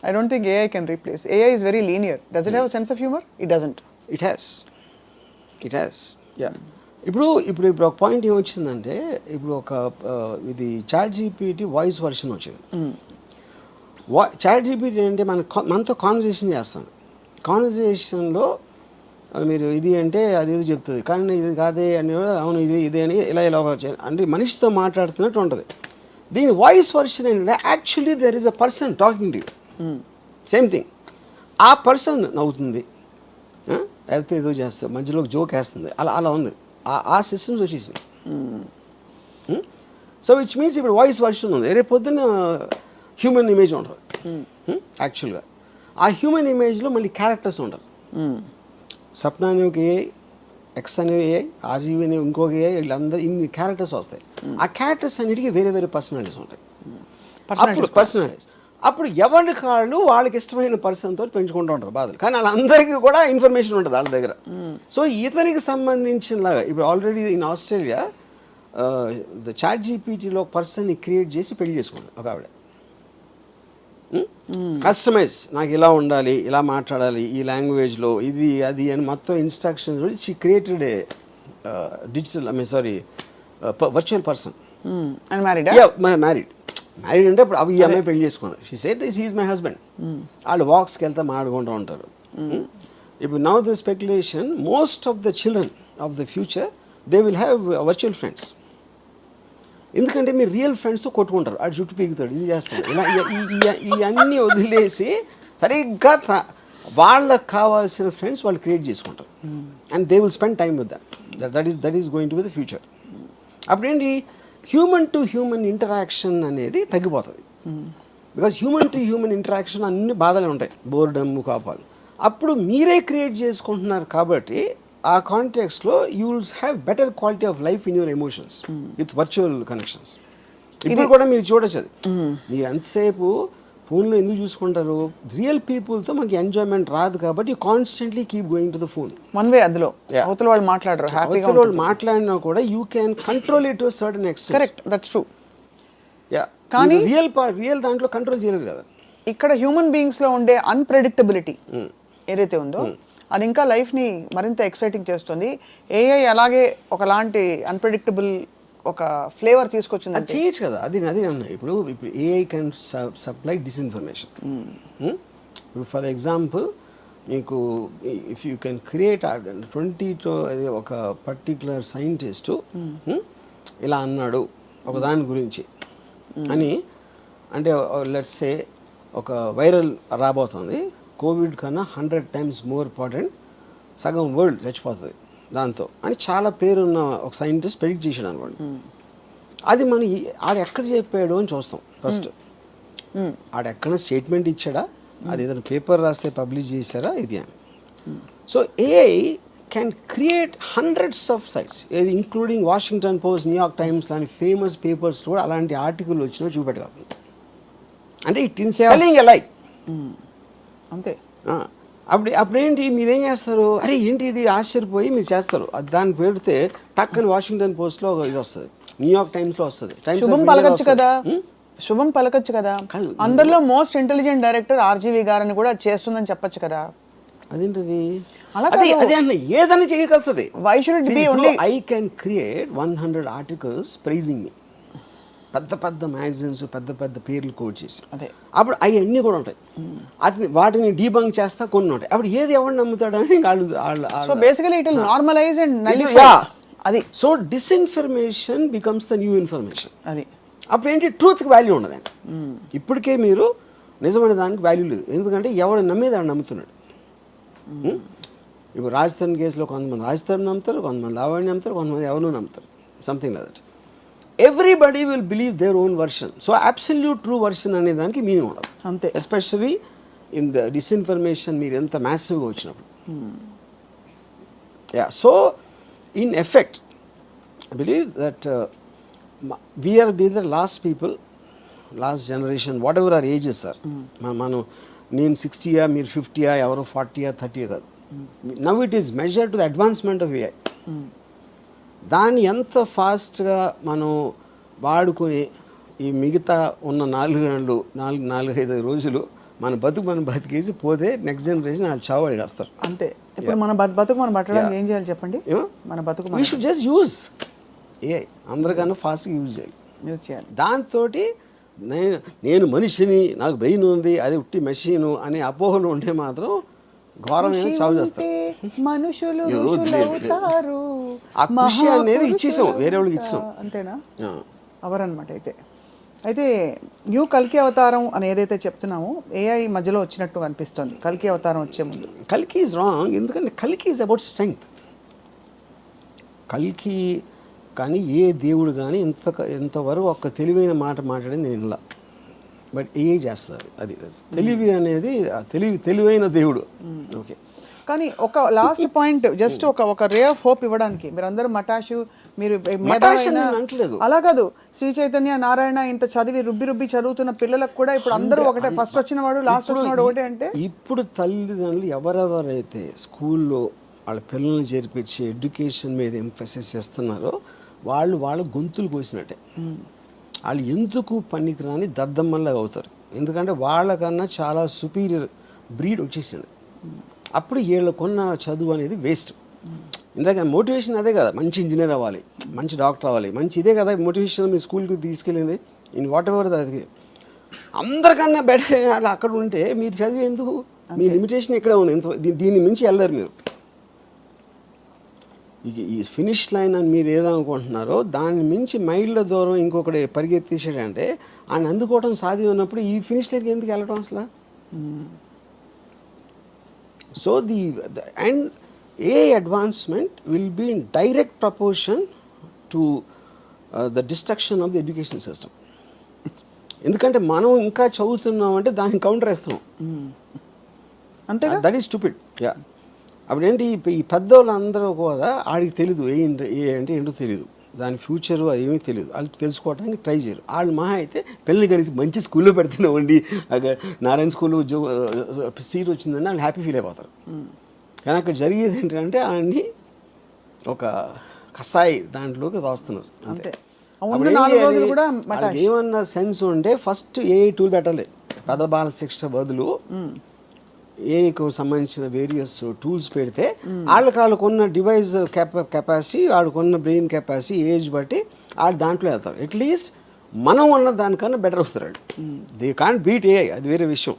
[SPEAKER 1] I don't think AI can replace. AI is very linear. Does it have sense of humour? It doesn't.
[SPEAKER 2] It has. Yeah. ఇప్పుడు ఒక పాయింట్ ఏమొచ్చిందంటే, ఇప్పుడు ఇది చాట్ జీపీటీ వాయిస్ వర్షన్ వచ్చింది. చాట్ జీపీటీ అంటే మనతో కాన్వర్జేషన్ చేస్తాను. కాన్వర్జేషన్లో మీరు ఇది అంటే అది ఏదో చెప్తుంది, కానీ ఇది కాదే అని, అవును ఇదే అని ఇలా అంటే మనిషితో మాట్లాడుతున్నట్టు ఉంటుంది. దీని వాయిస్ వర్షన్ ఏంటంటే actually there is a person talking to you, same thing. ఆ పర్సన్ నవ్వుతుంది, లేకపోతే ఏదో చేస్తుంది, మధ్యలో జోక్ వేస్తుంది, అలా ఉంది. ఆ సిస్టమ్స్ వచ్చేసింది. సో విచ్ మీన్స్ ఇప్పుడు వాయిస్ వర్షన్ ఉంది. రేపు పొద్దున్న హ్యూమన్ ఇమేజ్ ఉంటుంది యాక్చువల్గా. ఆ హ్యూమన్ ఇమేజ్లో మళ్ళీ క్యారెక్టర్స్ ఉంటారు. సప్న అనే ఒక ఏఐ, ఎక్స్ అనే ఏఐ, ఆర్జీవి అనే ఇంకొక ఏఐ, వీళ్ళందరూ ఇన్ని క్యారెక్టర్స్ వస్తాయి. ఆ క్యారెక్టర్స్ అన్నిటికీ వేరే వేరే పర్సనాలిటీస్ ఉంటాయి. పర్సనాలిటీస్ అప్పుడు ఎవరి కాళ్ళు వాళ్ళకి ఇష్టమైన పర్సన్తో పెంచుకుంటూ ఉంటారు బాధలు, కానీ వాళ్ళందరికీ కూడా ఇన్ఫర్మేషన్ ఉంటుంది వాళ్ళ దగ్గర. సో ఇతనికి సంబంధించినలాగా ఇప్పుడు already in Australia the chat జీపీటీలో ఒక పర్సన్ని క్రియేట్ చేసి పెళ్లి చేసుకున్నాడు ఒక ఆవిడ. కస్టమైజ్, నాకు ఇలా ఉండాలి, ఇలా మాట్లాడాలి, ఈ లాంగ్వేజ్లో, ఇది అది అని మొత్తం instructions she created a digital virtual person. Married అంటే ఇప్పుడు అవి ఈ అమ్మాయి పెళ్లి చేసుకున్నారు. She said this is my husband. వాళ్ళు వాక్స్కి వెళ్తే మాట్లాడుకుంటూ ఉంటారు. ఇప్పుడు now the speculation, most of the children of the future they will have virtual friends. ఎందుకంటే మీరు రియల్ ఫ్రెండ్స్తో కొట్టుకుంటారు, ఆడు జుట్టు పీకుతాడు, ఇది చేస్తాడు, ఇలా ఇవన్నీ వదిలేసి సరిగ్గా వాళ్ళకి కావాల్సిన ఫ్రెండ్స్ వాళ్ళు క్రియేట్ చేసుకుంటారు. And they will spend time with that is going to be the future. అప్పుడేంటి, హ్యూమన్ టు హ్యూమన్ ఇంటరాక్షన్ అనేది తగ్గిపోతుంది. Because human to human interaction అన్ని బాధలే ఉంటాయి, బోర్డమ్, కోపాలు. అప్పుడు మీరే క్రియేట్ చేసుకుంటున్నారు కాబట్టి ఆ కాంటెక్స్లో you will have better quality of life in your emotions with virtual connections. ఇప్పుడు కూడా మీరు చూడొచ్చు అది. మీరు ఎంతసేపు ఫోన్లో ఎందుకు చూసుకుంటారు? రియల్ పీపుల్తో మనకి ఎంజాయ్మెంట్ రాదు కాబట్టి you constantly keep going to the phone.
[SPEAKER 1] One way అందులో అవతల వాళ్ళు మాట్లాడరు, హ్యాపీగా
[SPEAKER 2] వాళ్ళు మాట్లాడినా కూడా you can control it to certain extent.
[SPEAKER 1] Correct, that's true.
[SPEAKER 2] Yeah, కానీ రియల్ దాంట్లో కంట్రోల్ చేయలేదు కదా.
[SPEAKER 1] ఇక్కడ హ్యూమన్ బీయింగ్స్లో ఉండే అన్ప్రెడిక్టబిలిటీ ఏదైతే ఉందో అది ఇంకా లైఫ్ని మరింత ఎక్సైటింగ్ చేస్తుంది. ఏఐ అలాగే ఒకలాంటి అన్ప్రెడిక్టబుల్ ఒక ఫ్లేవర్ తీసుకొచ్చింది.
[SPEAKER 2] అది చేయొచ్చు కదా, అది అన్న. ఇప్పుడు ఏఐ కెన్ సప్లై డిస్ఇన్ఫర్మేషన్. ఇప్పుడు ఫర్ ఎగ్జాంపుల్ మీకు ఇఫ్ యూ కెన్ క్రియేట్ 20 ఒక పర్టిక్యులర్ సైంటిస్టు ఇలా అన్నాడు ఒక దాని గురించి అని, అంటే లెట్స్ సే ఒక వైరల్ రాబోతుంది, కోవిడ్ కన్నా 100 times మోర్ ఇంపార్టెంట్, సగం వరల్డ్ చచ్చిపోతుంది దాంతో అని చాలా పేరున్న ఒక సైంటిస్ట్ ప్రెడిక్ట్ చేశాడు అనుకోండి. అది మన ఆడ ఎక్కడ చెప్పాడు అని చూస్తాం ఫస్ట్. ఆడ ఎక్కడ స్టేట్మెంట్ ఇచ్చాడా, అది ఏదైనా పేపర్ రాస్తే పబ్లిష్ చేశారా, ఇది అని. So AI can create hundreds of sites, ఏది including Washington Post, New York Times లాంటి ఫేమస్ పేపర్స్ కూడా అలాంటి ఆర్టికల్ వచ్చినా చూపెట్టగలరు. అంటే it in selling a like
[SPEAKER 1] అంతే.
[SPEAKER 2] అప్పుడేంటి మీరేం చేస్తారు, అరే ఏంటి ఇది ఆశ్చర్యపోయి మీరు చేస్తారు. దాన్ని పెడితే టక్కని వాషింగ్టన్ పోస్ట్లో ఇది వస్తుంది, న్యూయార్క్ టైమ్స్లో వస్తుంది.
[SPEAKER 1] శుభం పలకచ్చు కదా, శుభం పలకచ్చు కదా. అందరిలో మోస్ట్ ఇంటెలిజెంట్ డైరెక్టర్ ఆర్జీవి గారని కూడా చేస్తుందని చెప్పొచ్చు కదా.
[SPEAKER 2] అదేంటది,
[SPEAKER 1] అదే
[SPEAKER 2] అన్న ఏదైనా చేయగలుగుతుంది.
[SPEAKER 1] Why should it be only
[SPEAKER 2] I can create 100 articles praising me, పెద్ద పెద్ద మ్యాగజైన్స్ పెద్ద పెద్ద పేర్లు కోడ్ చేసి, అప్పుడు అవన్నీ కూడా ఉంటాయి. అది వాటిని డీబంక్ చేస్తా కొన్ని ఉంటాయి. అప్పుడు ఏది ఎవరు నమ్ముతాడని
[SPEAKER 1] so basically it will normalize and nullify అది.
[SPEAKER 2] So disinformation becomes the new information.
[SPEAKER 1] అది
[SPEAKER 2] అప్పుడు ఏంటి, ట్రూత్కి వాల్యూ ఉండదండి. ఇప్పటికే మీరు నిజమైన దానికి వాల్యూ లేదు, ఎందుకంటే ఎవడు నమ్మేది ఆడు నమ్ముతున్నాడు. ఇప్పుడు రాజస్థాన్ కేసులో కొంతమంది రాజస్థాన్ నమ్ముతారు, కొంతమంది లావణ్య నమ్ముతారు, కొంతమంది ఎవరు నమ్ముతారు, something like that. Everybody will believe their own version. So absolute true version అనే దానికి మీనింగ్ ఉండదు అంతే. ఎస్పెషల్లీ ఇన్ ద డిస్ఇన్ఫర్మేషన్ మీరు ఎంత మ్యాసివ్గా వచ్చినప్పుడు. Yeah, so in effect I believe that we are the last people, last generation, whatever our ages are. మనం నేను 60 మీరు 50 ఎవరు 40 30 కాదు. Now it is measure to the advancement of AI. దాన్ని ఎంత ఫాస్ట్గా మనం వాడుకొని ఈ మిగతా ఉన్న 4 గంటలు 4-5 రోజులు మన మనం బతికేసి పోతే నెక్స్ట్ జనరేషన్ వాళ్ళు చావు అడిగేస్తారు.
[SPEAKER 1] అంతే. ఇప్పుడు మన బతుకు మనం పట్టడానికి ఏం చేయాలి చెప్పండి? మన బతుకు
[SPEAKER 2] we should just use AI. అందరికన్నా ఫాస్ట్గా యూజ్ చేయాలి. దాంతో నేను మనిషిని, నాకు బ్రెయిన్ ఉంది, అది ఉట్టి మెషిను అనే అపోహలు ఉంటే మాత్రం ఘోరమైన చావు చేస్తారు.
[SPEAKER 1] మనుషులు
[SPEAKER 2] ఆ కృషి అనేది ఇచ్చేసాం, వేరే వాళ్ళకి ఇచ్చాం.
[SPEAKER 1] అంతేనా? అవరనమాట. అయితే న్యూ కల్కి అవతారం అని ఏదైతే చెప్తున్నామో ఏఐ మధ్యలో వచ్చినట్టు అనిపిస్తుంది కల్కి అవతారం వచ్చే ముందు.
[SPEAKER 2] కల్కి ఈజ్ రాంగ్, ఎందుకంటే కల్కి ఈజ్ అబౌట్ స్ట్రెంగ్త్. కల్కి కానీ ఏ దేవుడు కానీ ఇంతవరకు ఒక తెలివైన మాట మాట్లాడింది నేను ఇలా. బట్ ఏఐ చేస్తారు. అది తెలివి అనేది తెలివైన దేవుడు. ఓకే,
[SPEAKER 1] కానీ ఒక లాస్ట్ పాయింట్, జస్ట్ ఒక రే ఆఫ్ హోప్ ఇవ్వడానికి మీరందరూ మటాషు, మీరు అలా కాదు, శ్రీ చైతన్య నారాయణ ఇంత చదివి రుబ్బి చదువుతున్న పిల్లలకు కూడా ఇప్పుడు అందరూ ఒకటే, ఫస్ట్ వచ్చిన వాడు లాస్ట్ వచ్చిన వాడు ఒకటే. అంటే ఇప్పుడు
[SPEAKER 2] తల్లిదండ్రులు ఎవరెవరైతే స్కూల్లో వాళ్ళ పిల్లల్ని చేర్పించి ఎడ్యుకేషన్ మీద ఎంఫసిస్ చేస్తున్నారో వాళ్ళ గొంతులు కోసినట్టే. వాళ్ళు ఎందుకు పనికిరాని దద్దమ్మల్లాగా అవుతారు. ఎందుకంటే వాళ్ళకన్నా చాలా సుపీరియర్ బ్రీడ్ వచ్చేసింది. అప్పుడు వీళ్ళకున్న చదువు అనేది వేస్ట్. ఇందాక మోటివేషన్ అదే కదా, మంచి ఇంజనీర్ అవ్వాలి, మంచి డాక్టర్ అవ్వాలి, మంచి ఇదే కదా మోటివేషన్ మీ స్కూల్కి తీసుకెళ్ళింది. ఇన్ వాట్ ఎవర్ అది అందరికన్నా బెటర్ అక్కడ ఉంటే మీరు చదివి ఎందుకు? మీ లిమిటేషన్ ఎక్కడ ఉంది, దీన్ని మించి వెళ్ళారు మీరు. ఈ ఫినిష్ లైన్ అని మీరు ఏదనుకుంటున్నారో దాన్ని మించి మైళ్ళ దూరం ఇంకొకటి పరిగెత్తేసాడంటే ఆయన అందుకోవడం సాధ్యం ఉన్నప్పుడు ఈ ఫినిష్ లైన్కి ఎందుకు వెళ్ళడం అసలు? So and a advancement will be in direct proportion to the destruction of the education system. ఎందుకంటే మనం ఇంకా చదువుతున్నామంటే దాన్ని కౌంటర్ వేస్తున్నాం.
[SPEAKER 1] అంతే,
[SPEAKER 2] దట్ ఈస్ స్టూపిడ్. యా, అప్పుడేంటి ఈ పెద్దోళ్ళందరూ కూడా ఆడికి తెలీదు ఏ అంటే ఏంటో తెలియదు, దాని ఫ్యూచరు అది ఏమీ తెలియదు, వాళ్ళు తెలుసుకోవడానికి ట్రై చేయరు. వాళ్ళు మహా అయితే పిల్లల్ని కలిసి మంచి స్కూల్లో పెడుతున్నామండి, నారాయణ స్కూల్లో సీట్ వచ్చిందని వాళ్ళు హ్యాపీ ఫీల్ అయిపోతారు. కానీ అక్కడ జరిగేది ఏంటంటే ఆయన్ని ఒక కసాయి దాంట్లోకి దోస్తున్నారు.
[SPEAKER 1] అంతే.
[SPEAKER 2] ఏమన్నా సెన్స్ ఉంటే ఫస్ట్ ఏ టూల్ పెట్టాలి. పెద్ద బాల శిక్ష బదులు ఏఐకు సంబంధించిన వేరియస్ టూల్స్ పెడితే వాళ్ళకున్న డివైస్ కెపాసిటీ, వాళ్ళకున్న బ్రెయిన్ కెపాసిటీ, ఏజ్ బట్టి వాళ్ళు దాంట్లో వెళ్తారు. అట్లీస్ట్ మనం ఉన్న దానికన్నా బెటర్ వస్తారు వాళ్ళు. దే కాంట్ బీట్ ఏఐ, అది వేరే విషయం.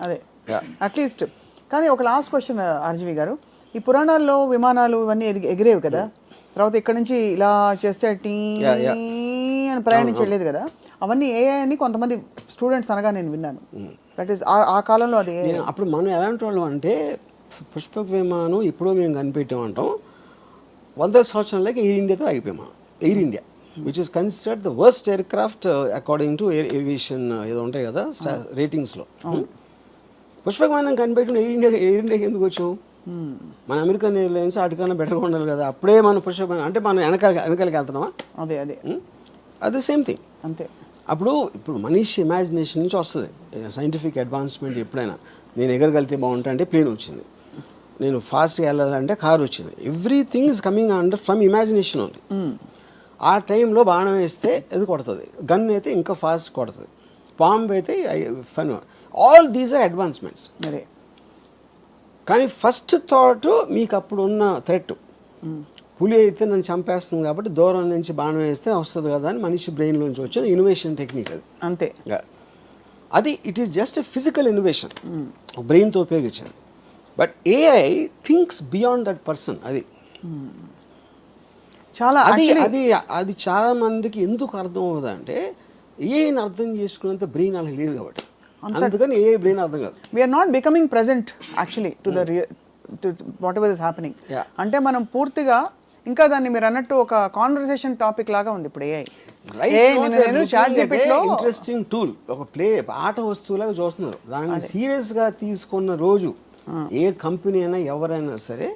[SPEAKER 1] అదే అట్లీస్ట్. కానీ ఒక లాస్ట్ క్వశ్చన్ ఆర్జీవి గారు, ఈ పురాణాల్లో విమానాలు ఇవన్నీ ఎగిరేవి కదా, తర్వాత ఇక్కడ నుంచి ఇలా చేస్తే టీ అని ప్రయాణించి వెళ్ళేది కదా, అవన్నీ ఏఐ అని కొంతమంది స్టూడెంట్స్ అనగా నేను విన్నాను. దట్ ఈస్ ఆ కాలంలో అది.
[SPEAKER 2] అప్పుడు మనం ఎలాంటి వాళ్ళం అంటే పుష్పక విమానం ఎప్పుడో మేము కనిపెట్టామంటాం, 100 సంవత్సరాలకి ఎయిర్ ఇండియాతో అయిపోయాం. Air India which is considered the worst air craft according to aviation ఏదో ఉంటాయి కదా రేటింగ్స్లో. పుష్పక విమానం కనిపెట్టిన ఎయిర్ ఇండియాకి ఎందుకు వచ్చాం? మన అమెరికన్ ఎయిర్లైన్స్ వాటికన్నా బెటర్గా ఉండాలి కదా. అప్పుడే మన పుష్పక అంటే మనం వెనకాలకి వెళ్తున్నామా?
[SPEAKER 1] అదే
[SPEAKER 2] అది సేమ్ థింగ్.
[SPEAKER 1] అంతే. ఇప్పుడు
[SPEAKER 2] మనిషి ఇమాజినేషన్ నుంచి వస్తుంది సైంటిఫిక్ అడ్వాన్స్మెంట్. ఎప్పుడైనా నేను ఎగరగలితే బాగుంటా అంటే ప్లేన్ వచ్చింది, నేను ఫాస్ట్గా వెళ్ళాలంటే కార్ వచ్చింది. Everything is coming under from imagination only. ఆ టైంలో బాణం వేస్తే అది కొడుతుంది, గన్ అయితే ఇంకా ఫాస్ట్ కొడుతుంది, బాంబ్ అయితే fun. All these are advancements.
[SPEAKER 1] అదే.
[SPEAKER 2] కానీ ఫస్ట్ థాట్ మీకు అప్పుడు ఉన్న థ్రెట్, పులి అయితే నన్ను చంపేస్తుంది కాబట్టి దూరం నుంచి బాణం వేస్తే వస్తుంది కదా అని మనిషి బ్రెయిన్లోంచి వచ్చిన ఇన్నోవేషన్ టెక్నిక్ అది.
[SPEAKER 1] అంతే.
[SPEAKER 2] అది it is just physical innovation, బ్రెయిన్తో ఉపయోగించింది. But AI thinks beyond that person. అది
[SPEAKER 1] చాలా
[SPEAKER 2] అది చాలా మందికి ఎందుకు అర్థం అవుతుందంటే ఏఐని అర్థం చేసుకునేంత బ్రెయిన్ వాళ్ళకి లేదు కాబట్టి. అందుకని ఏ బ్రెయిన్ అర్థం కాదు.
[SPEAKER 1] We're not becoming present actually to the whatever is happening. అంటే మనం పూర్తిగా ఇంకా దాన్ని మీరు అన్నట్టు ఒక కాన్వర్సేషన్ టాపిక్ లాగా ఉంది ఇప్పుడు ఏఐ. నేను ChatGPT లో
[SPEAKER 2] ఇంట్రెస్టింగ్ టూల్, ఒక ఆట వస్తువులాగా చూస్తున్నారు. దాన్ని సీరియస్ గా తీసుకున్న రోజు ఏ కంపెనీ అయినా ఎవరైనా సరే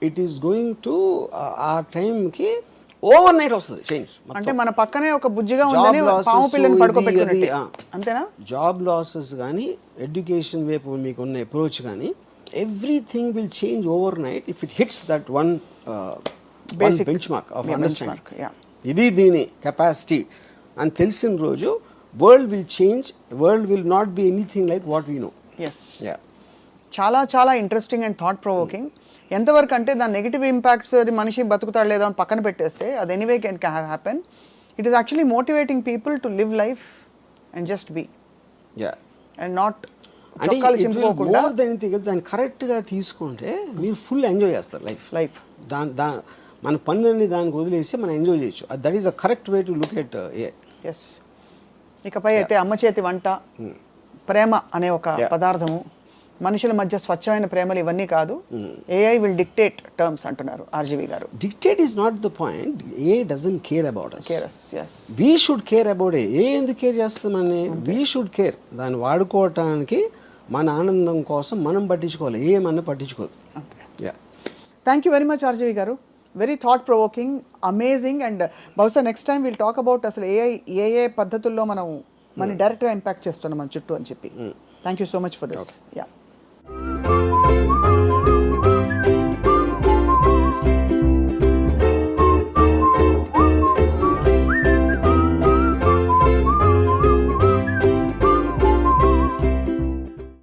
[SPEAKER 2] ఇట్ ఈస్ గోయింగ్ టు ఆ టైంకి ఓవర్ నైట్ వస్తుంది చేంజ్.
[SPEAKER 1] అంటే మన పక్కనే ఒక బుజ్జిగా ఉందని పాము పిల్లని పడుకోబెట్టుకున్నట్టు అంతేనా?
[SPEAKER 2] జాబ్ లాసెస్ కానీ, ఎడ్యుకేషన్ వైపు మీకు ఉన్న అప్రోచ్ కానీ, everything will change overnight if it hits that one
[SPEAKER 1] Basic
[SPEAKER 2] benchmark of understanding.
[SPEAKER 1] yeah.
[SPEAKER 2] ఇది దీని కెపాసిటీ అని తెలిసిన రోజు world will change. World will not be anything like what we know.
[SPEAKER 1] Yes, చాలా చాలా interesting and thought provoking. ఎంతవరకు అంటే దాని నెగిటివ్ ఇంపాక్ట్స్ మనిషి బతుకుతాడు లేదో అని పక్కన పెట్టేస్తే అది anyway can happen. It is actually motivating people to live life and just be and not చొక్కాలు చింపుకోకుండా.
[SPEAKER 2] దాన్ని కరెక్ట్గా తీసుకుంటే మీరు ఫుల్ ఎంజాయ్ చేస్తారు లైఫ్. మన పనులన్నీ దానికి వదిలేసి మనం ఎంజాయ్ చేయొచ్చు. That is a correct way to look at ఏ.
[SPEAKER 1] ఎస్. ఇకపై అయితే అమ్మ చేతి వంట, ప్రేమ అనే ఒక పదార్థము, మనుషుల మధ్య స్వచ్ఛమైన ప్రేమలు ఇవన్నీ కాదు, ఏఐ విల్ డిక్టేట్ టర్మ్స్ అంటున్నారు ఆర్జీవి గారు.
[SPEAKER 2] Dictate is not the point. AI doesn't care about us.
[SPEAKER 1] Yes.
[SPEAKER 2] We should care about AI ఎందుకు కేర్ చేస్తామని. We should care. దాన్ని వాడుకోవటానికి మన ఆనందం కోసం మనం పట్టించుకోవాలి, ఏమన్నా పట్టించుకోదు.
[SPEAKER 1] Thank you very much RGV గారు. Very thought provoking, amazing. And బహుశా next time will talk about అసలు ఏ పద్ధతుల్లో మనం డైరెక్ట్గా ఇంపాక్ట్ చేస్తున్నాం మన చుట్టూ అని చెప్పి. Thank you so much for this.